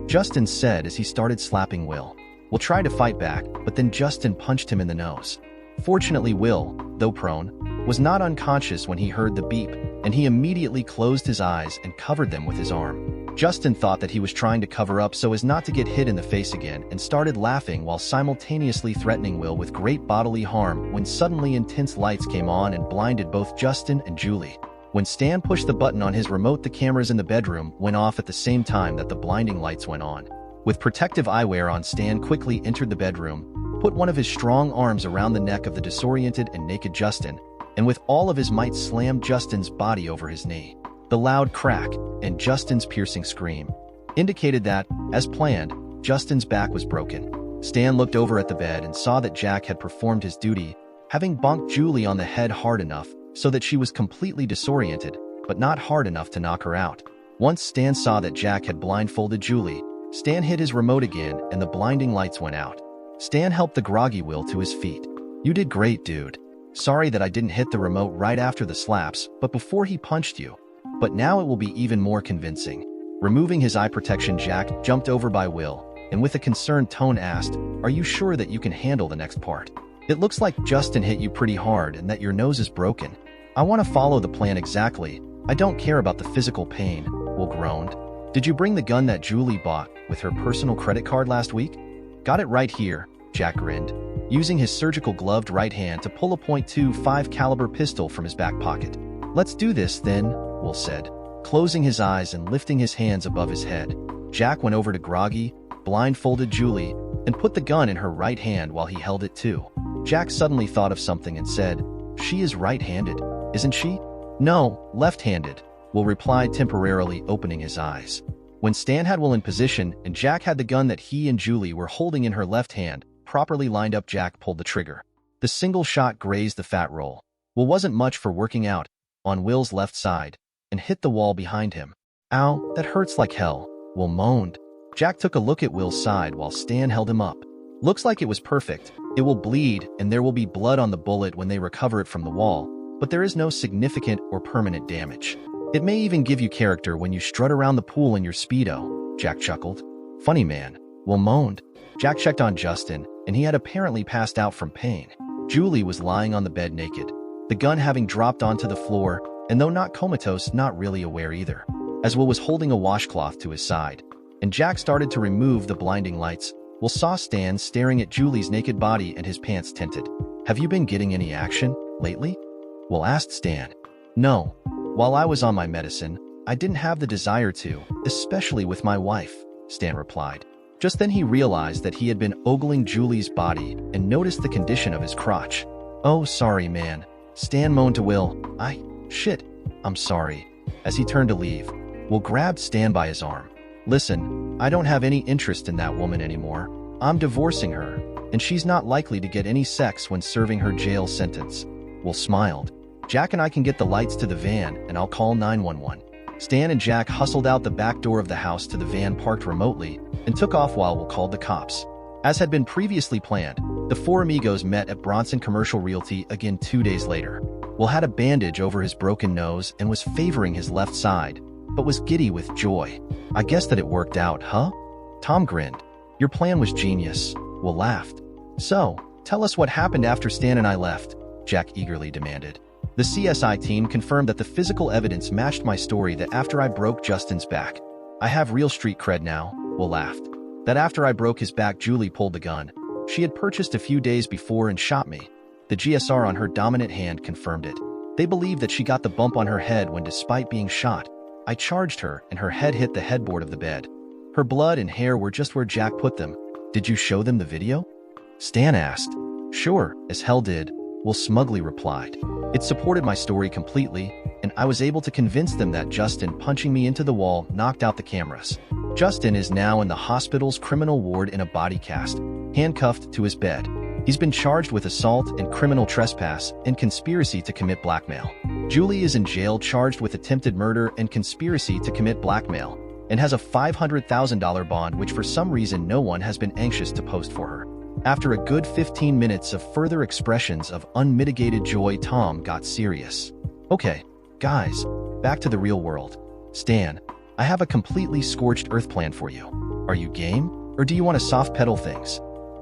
Justin said as he started slapping Will. Will tried to fight back, but then Justin punched him in the nose. Fortunately, Will, though prone, was not unconscious when he heard the beep, and he immediately closed his eyes and covered them with his arm. Justin thought that he was trying to cover up so as not to get hit in the face again and started laughing while simultaneously threatening Will with great bodily harm when suddenly intense lights came on and blinded both Justin and Julie. When Stan pushed the button on his remote, the cameras in the bedroom went off at the same time that the blinding lights went on. With protective eyewear on, Stan quickly entered the bedroom, put one of his strong arms around the neck of the disoriented and naked Justin, and with all of his might slammed Justin's body over his knee. The loud crack and Justin's piercing scream indicated that, as planned, Justin's back was broken. Stan looked over at the bed and saw that Jack had performed his duty, having bonked Julie on the head hard enough so that she was completely disoriented, but not hard enough to knock her out. Once Stan saw that Jack had blindfolded Julie, Stan hit his remote again and the blinding lights went out. Stan helped the groggy Will to his feet. You did great, dude. Sorry that I didn't hit the remote right after the slaps, but before he punched you. But now it will be even more convincing. Removing his eye protection, Jack jumped over by Will, and with a concerned tone asked, "Are you sure that you can handle the next part? It looks like Justin hit you pretty hard and that your nose is broken. I want to follow the plan exactly. I don't care about the physical pain," Will groaned. "Did you bring the gun that Julie bought with her personal credit card last week?" "Got it right here," Jack grinned, using his surgical gloved right hand to pull a .25 caliber pistol from his back pocket. "Let's do this then," Will said, closing his eyes and lifting his hands above his head. Jack went over to Groggy, blindfolded Julie, and put the gun in her right hand while he held it too. Jack suddenly thought of something and said, "She is right-handed, isn't she?" "No, left-handed," Will replied, temporarily opening his eyes. When Stan had Will in position and Jack had the gun that he and Julie were holding in her left hand properly lined up, Jack pulled the trigger. The single shot grazed the fat roll. Will wasn't much for working out, on Will's left side, and hit the wall behind him. "Ow, that hurts like hell," Will moaned. Jack took a look at Will's side while Stan held him up. "Looks like it was perfect. It will bleed and there will be blood on the bullet when they recover it from the wall, but there is no significant or permanent damage. It may even give you character when you strut around the pool in your Speedo," Jack chuckled. "Funny man," Will moaned. Jack checked on Justin, and he had apparently passed out from pain. Julie was lying on the bed naked, the gun having dropped onto the floor, and though not comatose, not really aware either, as Will was holding a washcloth to his side. And Jack started to remove the blinding lights. Will saw Stan staring at Julie's naked body and his pants tinted. "Have you been getting any action lately?" Will asked Stan. "No. While I was on my medicine, I didn't have the desire to, especially with my wife," Stan replied. Just then he realized that he had been ogling Julie's body and noticed the condition of his crotch. "Oh, sorry, man," Stan moaned to Will. Shit, I'm sorry." As he turned to leave, Will grabbed Stan by his arm. "Listen, I don't have any interest in that woman anymore. I'm divorcing her, and she's not likely to get any sex when serving her jail sentence." Will smiled. "Jack and I can get the lights to the van, and I'll call 911. Stan and Jack hustled out the back door of the house to the van parked remotely and took off while Will called the cops. As had been previously planned, the four amigos met at Bronson Commercial Realty again 2 days later. Will had a bandage over his broken nose and was favoring his left side, but was giddy with joy. "I guess that it worked out, huh?" Tom grinned. "Your plan was genius," Will laughed. "So, tell us what happened after Stan and I left," Jack eagerly demanded. "The CSI team confirmed that the physical evidence matched my story that after I broke Justin's back. I have real street cred now," Will laughed. "That after I broke his back, Julie pulled the gun she had purchased a few days before and shot me. The GSR on her dominant hand confirmed it. They believe that she got the bump on her head when, despite being shot, I charged her and her head hit the headboard of the bed. Her blood and hair were just where Jack put them." "Did you show them the video?" Stan asked. "Sure, as hell did," Will smugly replied. "It supported my story completely, and I was able to convince them that Justin punching me into the wall knocked out the cameras. Justin is now in the hospital's criminal ward in a body cast, handcuffed to his bed. He's been charged with assault and criminal trespass and conspiracy to commit blackmail. Julie is in jail charged with attempted murder and conspiracy to commit blackmail, and has a $500,000 bond which for some reason no one has been anxious to post for her." After a good 15 minutes of further expressions of unmitigated joy, Tom got serious. "Okay, guys, back to the real world. Stan, I have a completely scorched earth plan for you. Are you game, or do you want to soft pedal things?"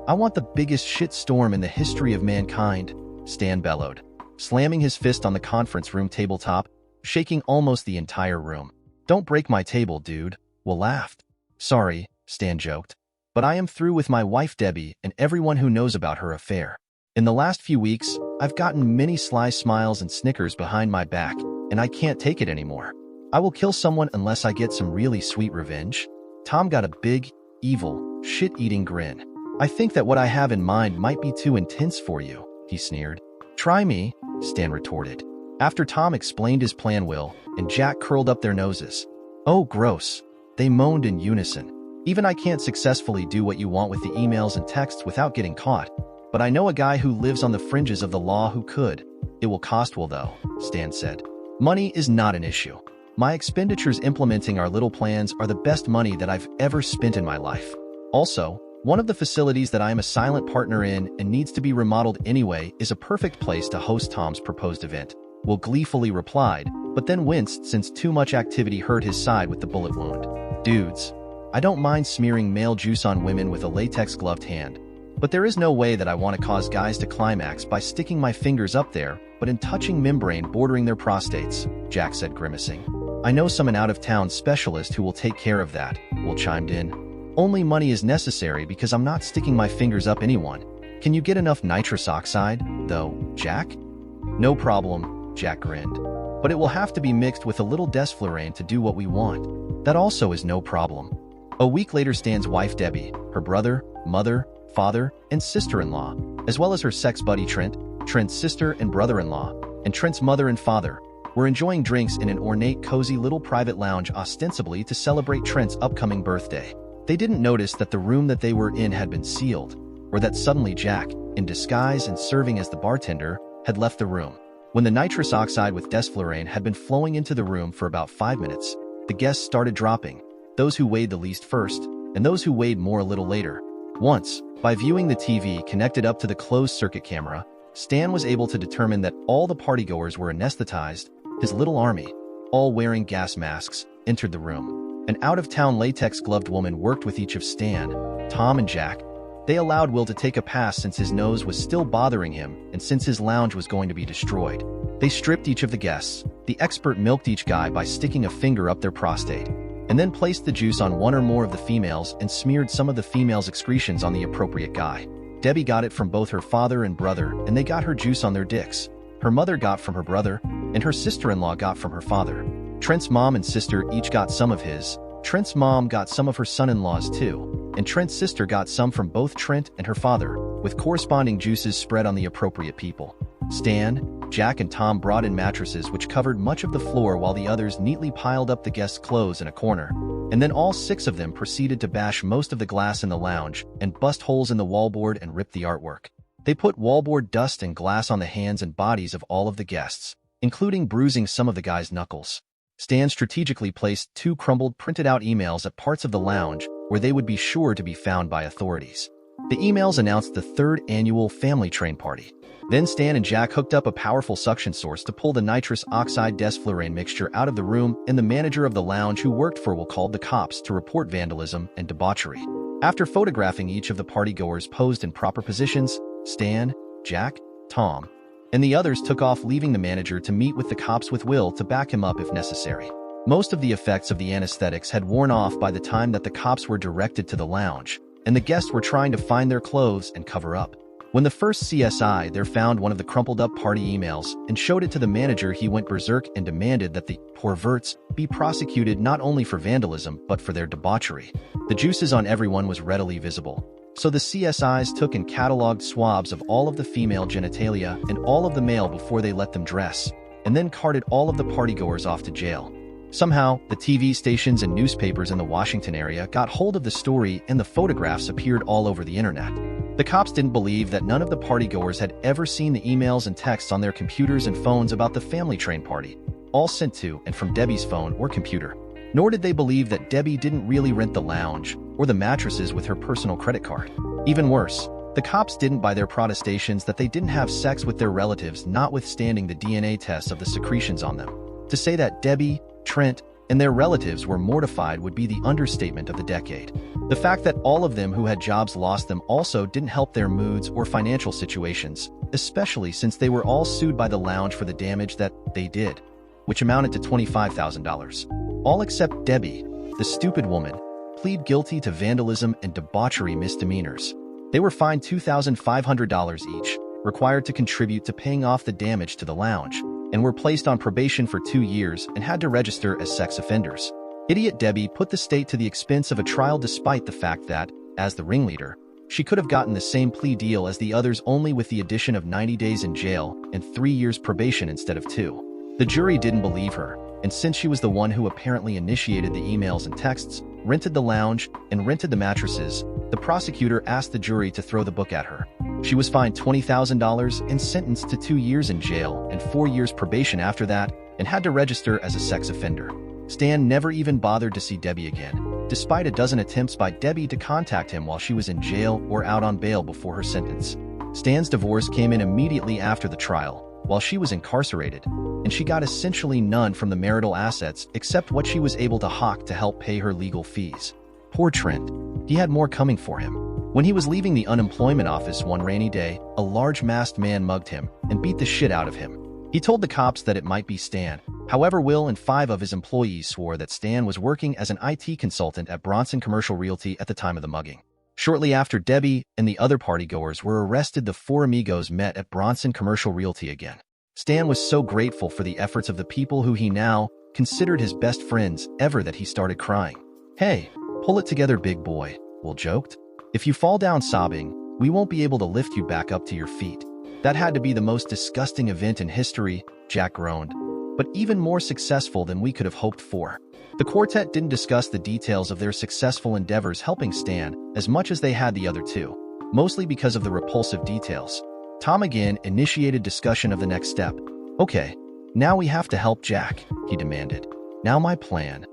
"I want the biggest shitstorm in the history of mankind," Stan bellowed, slamming his fist on the conference room tabletop, shaking almost the entire room. "Don't break my table, dude," Will laughed. "Sorry," Stan joked, "but I am through with my wife Debbie and everyone who knows about her affair. In the last few weeks, I've gotten many sly smiles and snickers behind my back, and I can't take it anymore. I will kill someone unless I get some really sweet revenge." Tom got a big, evil, shit-eating grin. "I think that what I have in mind might be too intense for you," he sneered. "Try me," Stan retorted. After Tom explained his plan, Will and Jack curled up their noses. "Oh, gross," they moaned in unison. "Even I can't successfully do what you want with the emails and texts without getting caught. But I know a guy who lives on the fringes of the law who could." "It will cost Will, though," Stan said. "Money is not an issue. My expenditures implementing our little plans are the best money that I've ever spent in my life. Also, One of the facilities that I am a silent partner in and needs to be remodeled anyway is a perfect place to host Tom's proposed event. Will gleefully replied, but then winced since too much activity hurt his side with the bullet wound. Dudes, I don't mind smearing male juice on women with a latex-gloved hand, but there is no way that I want to cause guys to climax by sticking my fingers up there, but in touching membrane bordering their prostates, Jack said, grimacing. I know some an out-of-town specialist who will take care of that, Will chimed in. Only money is necessary because I'm not sticking my fingers up anyone. Can you get enough nitrous oxide, though, Jack? No problem, Jack grinned. But it will have to be mixed with a little desflurane to do what we want. That also is no problem. A week later, Stan's wife Debbie, her brother, mother, father, and sister-in-law, as well as her sex buddy Trent, Trent's sister and brother-in-law, and Trent's mother and father, were enjoying drinks in an ornate, cozy little private lounge ostensibly to celebrate Trent's upcoming birthday. They didn't notice that the room that they were in had been sealed, or that suddenly Jack, in disguise and serving as the bartender, had left the room. When the nitrous oxide with desflurane had been flowing into the room for about 5 minutes, the guests started dropping, those who weighed the least first, and those who weighed more a little later. Once, by viewing the TV connected up to the closed-circuit camera, Stan was able to determine that all the partygoers were anesthetized. His little army, all wearing gas masks, entered the room. An out-of-town latex-gloved woman worked with each of Stan, Tom, and Jack. They allowed Will to take a pass since his nose was still bothering him and since his lounge was going to be destroyed. They stripped each of the guests. The expert milked each guy by sticking a finger up their prostate, and then placed the juice on one or more of the females and smeared some of the females' excretions on the appropriate guy. Debbie got it from both her father and brother, and they got her juice on their dicks. Her mother got from her brother, and her sister-in-law got from her father. Trent's mom and sister each got some of his. Trent's mom got some of her son-in-law's too, and Trent's sister got some from both Trent and her father, with corresponding juices spread on the appropriate people. Stan, Jack, and Tom brought in mattresses which covered much of the floor while the others neatly piled up the guests' clothes in a corner. And then all 6 of them proceeded to bash most of the glass in the lounge and bust holes in the wallboard and rip the artwork. They put wallboard dust and glass on the hands and bodies of all of the guests, including bruising some of the guys' knuckles. Stan strategically placed 2 crumbled printed-out emails at parts of the lounge where they would be sure to be found by authorities. The emails announced the 3rd annual family train party. Then Stan and Jack hooked up a powerful suction source to pull the nitrous oxide desflurane mixture out of the room, and the manager of the lounge who worked for Will called the cops to report vandalism and debauchery. After photographing each of the partygoers posed in proper positions, Stan, Jack, Tom, and the others took off, leaving the manager to meet with the cops with Will to back him up if necessary. Most of the effects of the anesthetics had worn off by the time that the cops were directed to the lounge, and the guests were trying to find their clothes and cover up. When the first CSI there found one of the crumpled-up party emails and showed it to the manager, he went berserk and demanded that the perverts be prosecuted not only for vandalism but for their debauchery. The juices on everyone was readily visible, so the CSIs took and cataloged swabs of all of the female genitalia and all of the male before they let them dress, and then carted all of the partygoers off to jail. Somehow, the TV stations and newspapers in the Washington area got hold of the story, and the photographs appeared all over the internet. The cops didn't believe that none of the partygoers had ever seen the emails and texts on their computers and phones about the family train party, all sent to and from Debbie's phone or computer. Nor did they believe that Debbie didn't really rent the lounge or the mattresses with her personal credit card. Even worse, the cops didn't buy their protestations that they didn't have sex with their relatives, notwithstanding the DNA tests of the secretions on them. To say that Debbie, Trent, and their relatives were mortified would be the understatement of the decade. The fact that all of them who had jobs lost them also didn't help their moods or financial situations, especially since they were all sued by the lounge for the damage that they did, which amounted to $25,000. All except Debbie, the stupid woman, plead guilty to vandalism and debauchery misdemeanors. They were fined $2,500 each, required to contribute to paying off the damage to the lounge, and were placed on probation for 2 years and had to register as sex offenders. Idiot Debbie put the state to the expense of a trial despite the fact that, as the ringleader, she could have gotten the same plea deal as the others, only with the addition of 90 days in jail and 3 years probation instead of 2. The jury didn't believe her, and since she was the one who apparently initiated the emails and texts, rented the lounge, and rented the mattresses, the prosecutor asked the jury to throw the book at her. She was fined $20,000 and sentenced to 2 years in jail and 4 years probation after that, and had to register as a sex offender. Stan never even bothered to see Debbie again. despite a dozen attempts by Debbie to contact him while she was in jail or out on bail before her sentence. Stan's divorce came in immediately after the trial, while she was incarcerated, and she got essentially none from the marital assets except what she was able to hawk to help pay her legal fees. Poor Trent. He had more coming for him. When he was leaving the unemployment office one rainy day, a large masked man mugged him and beat the shit out of him. He told the cops that it might be Stan. However, Will and 5 of his employees swore that Stan was working as an IT consultant at Bronson Commercial Realty at the time of the mugging. Shortly after Debbie and the other partygoers were arrested, the 4 amigos met at Bronson Commercial Realty again. Stan was so grateful for the efforts of the people who he now considered his best friends ever that he started crying. "Hey, pull it together, big boy," Will joked. "If you fall down sobbing, we won't be able to lift you back up to your feet." "That had to be the most disgusting event in history," Jack groaned, "but even more successful than we could have hoped for." The quartet didn't discuss the details of their successful endeavors helping Stan as much as they had the other two, mostly because of the repulsive details. Tom again initiated discussion of the next step. "Okay, now we have to help Jack," he demanded. "Now my plan."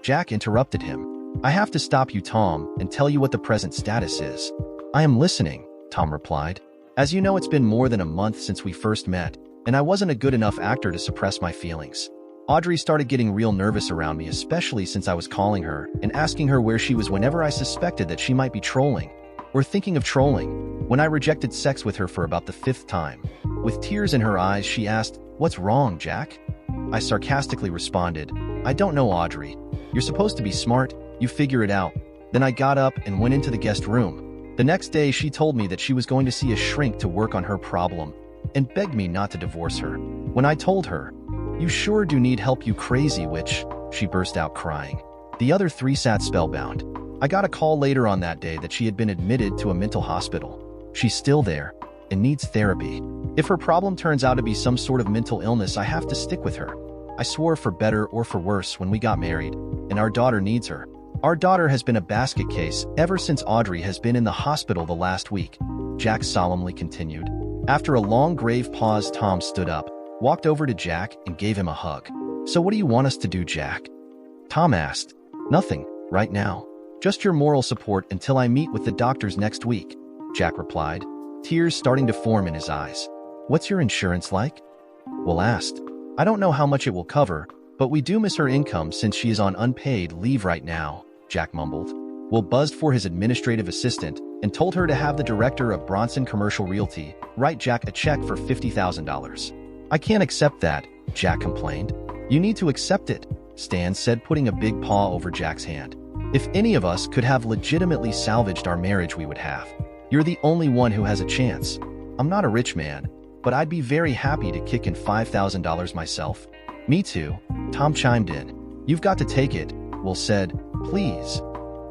Jack interrupted him. "I have to stop you, Tom, and tell you what the present status is." "I am listening," Tom replied. "As you know, it's been more than a month since we first met, and I wasn't a good enough actor to suppress my feelings. Audrey started getting real nervous around me, especially since I was calling her and asking her where she was whenever I suspected that she might be trolling, or thinking of trolling. When I rejected sex with her for about the 5th time. With tears in her eyes, she asked, 'What's wrong, Jack?' I sarcastically responded, 'I don't know, Audrey. You're supposed to be smart, you figure it out.' Then I got up and went into the guest room. The next day, she told me that she was going to see a shrink to work on her problem and begged me not to divorce her. When I told her, 'You sure do need help, you crazy witch,' she burst out crying. The other 3 sat spellbound. I got a call later on that day that she had been admitted to a mental hospital. She's still there and needs therapy. If her problem turns out to be some sort of mental illness, I have to stick with her. I swore for better or for worse when we got married, and our daughter needs her. Our daughter has been a basket case ever since Audrey has been in the hospital the last week," Jack solemnly continued. After a long, grave pause, Tom stood up, walked over to Jack, and gave him a hug. "So what do you want us to do, Jack?" Tom asked. "Nothing, right now. Just your moral support until I meet with the doctors next week," Jack replied, tears starting to form in his eyes. "What's your insurance like?" Will asked. "I don't know how much it will cover, but we do miss her income since she is on unpaid leave right now," Jack mumbled. Will buzzed for his administrative assistant and told her to have the director of Bronson Commercial Realty write Jack a check for $50,000. "I can't accept that," Jack complained. "You need to accept it," Stan said, putting a big paw over Jack's hand. "If any of us could have legitimately salvaged our marriage, we would have. You're the only one who has a chance. I'm not a rich man, but I'd be very happy to kick in $5,000 myself." "Me too," Tom chimed in. "You've got to take it," Will said. "Please."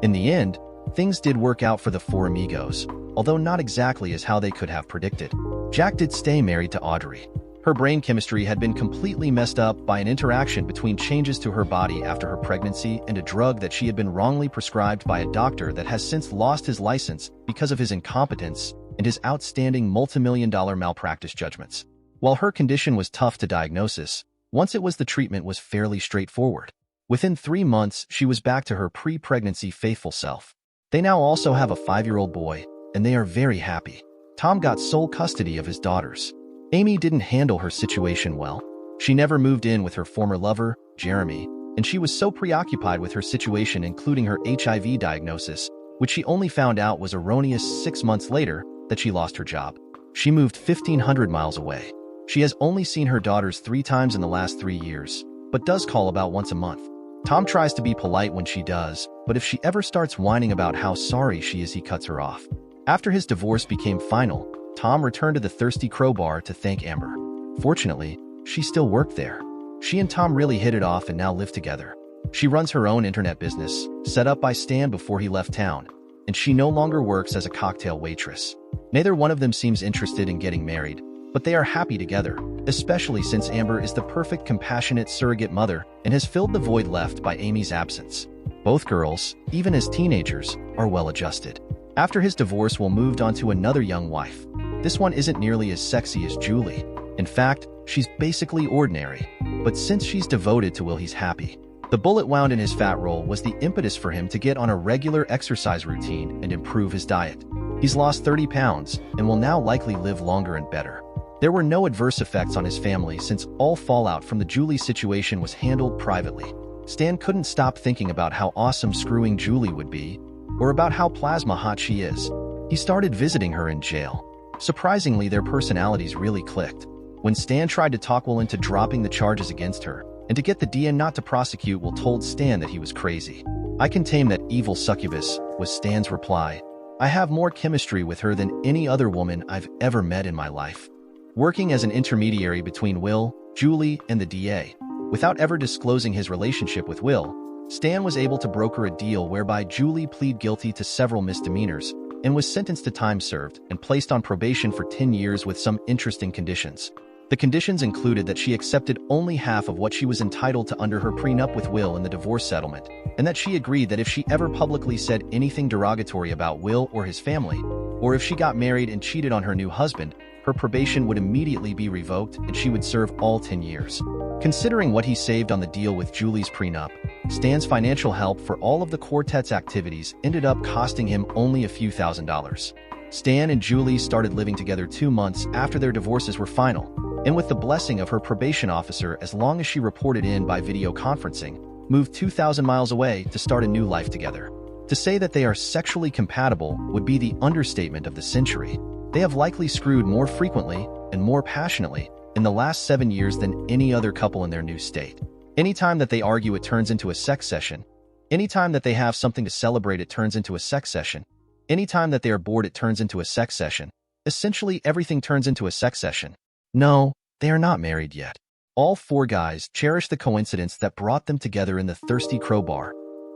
In the end, things did work out for the 4 amigos, although not exactly as how they could have predicted. Jack did stay married to Audrey. Her brain chemistry had been completely messed up by an interaction between changes to her body after her pregnancy and a drug that she had been wrongly prescribed by a doctor that has since lost his license because of his incompetence and his outstanding multimillion-dollar malpractice judgments. While her condition was tough to diagnosis, once it was, the treatment was fairly straightforward. Within 3 months, she was back to her pre-pregnancy faithful self. They now also have a 5-year-old boy, and they are very happy. Tom got sole custody of his daughters. Amy didn't handle her situation well. She never moved in with her former lover, Jeremy, and she was so preoccupied with her situation, including her HIV diagnosis, which she only found out was erroneous 6 months later, that she lost her job. She moved 1,500 miles away. She has only seen her daughters 3 times in the last 3 years, but does call about once a month. Tom tries to be polite when she does, but if she ever starts whining about how sorry she is, he cuts her off. After his divorce became final, Tom returned to the Thirsty Crow bar to thank Amber. Fortunately, she still worked there. She and Tom really hit it off and now live together. She runs her own internet business, set up by Stan before he left town, and she no longer works as a cocktail waitress. Neither one of them seems interested in getting married, but they are happy together, especially since Amber is the perfect compassionate surrogate mother and has filled the void left by Amy's absence. Both girls, even as teenagers, are well adjusted. After his divorce, Will moved on to another young wife. This one isn't nearly as sexy as Julie. In fact, she's basically ordinary. But since she's devoted to Will, he's happy. The bullet wound in his fat roll was the impetus for him to get on a regular exercise routine and improve his diet. He's lost 30 pounds and will now likely live longer and better. There were no adverse effects on his family since all fallout from the Julie situation was handled privately. Stan couldn't stop thinking about how awesome screwing Julie would be, or about how plasma hot she is. He started visiting her in jail. Surprisingly, their personalities really clicked. When Stan tried to talk Will into dropping the charges against her, and to get the DN not to prosecute, Will told Stan that he was crazy. "I can tame that evil succubus," was Stan's reply. "I have more chemistry with her than any other woman I've ever met in my life." Working as an intermediary between Will, Julie, and the DA, without ever disclosing his relationship with Will, Stan was able to broker a deal whereby Julie pleaded guilty to several misdemeanors and was sentenced to time served and placed on probation for 10 years with some interesting conditions. The conditions included that she accepted only half of what she was entitled to under her prenup with Will in the divorce settlement, and that she agreed that if she ever publicly said anything derogatory about Will or his family, or if she got married and cheated on her new husband, her probation would immediately be revoked and she would serve all 10 years. Considering what he saved on the deal with Julie's prenup, Stan's financial help for all of the quartet's activities ended up costing him only a few $1,000s. Stan and Julie started living together 2 months after their divorces were final, and with the blessing of her probation officer, as long as she reported in by video conferencing, moved 2,000 miles away to start a new life together. To say that they are sexually compatible would be the understatement of the century. They have likely screwed more frequently and more passionately in the last 7 years than any other couple in their new state. Anytime that they argue, it turns into a sex session. Anytime that they have something to celebrate, it turns into a sex session. Anytime that they are bored, it turns into a sex session. Essentially, everything turns into a sex session. No, they are not married yet. All 4 guys cherish the coincidence that brought them together in the Thirsty Crow Bar.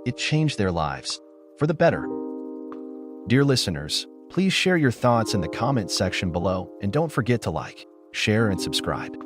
It changed their lives, for the better. Dear listeners, please share your thoughts in the comment section below, and don't forget to like, share, and subscribe.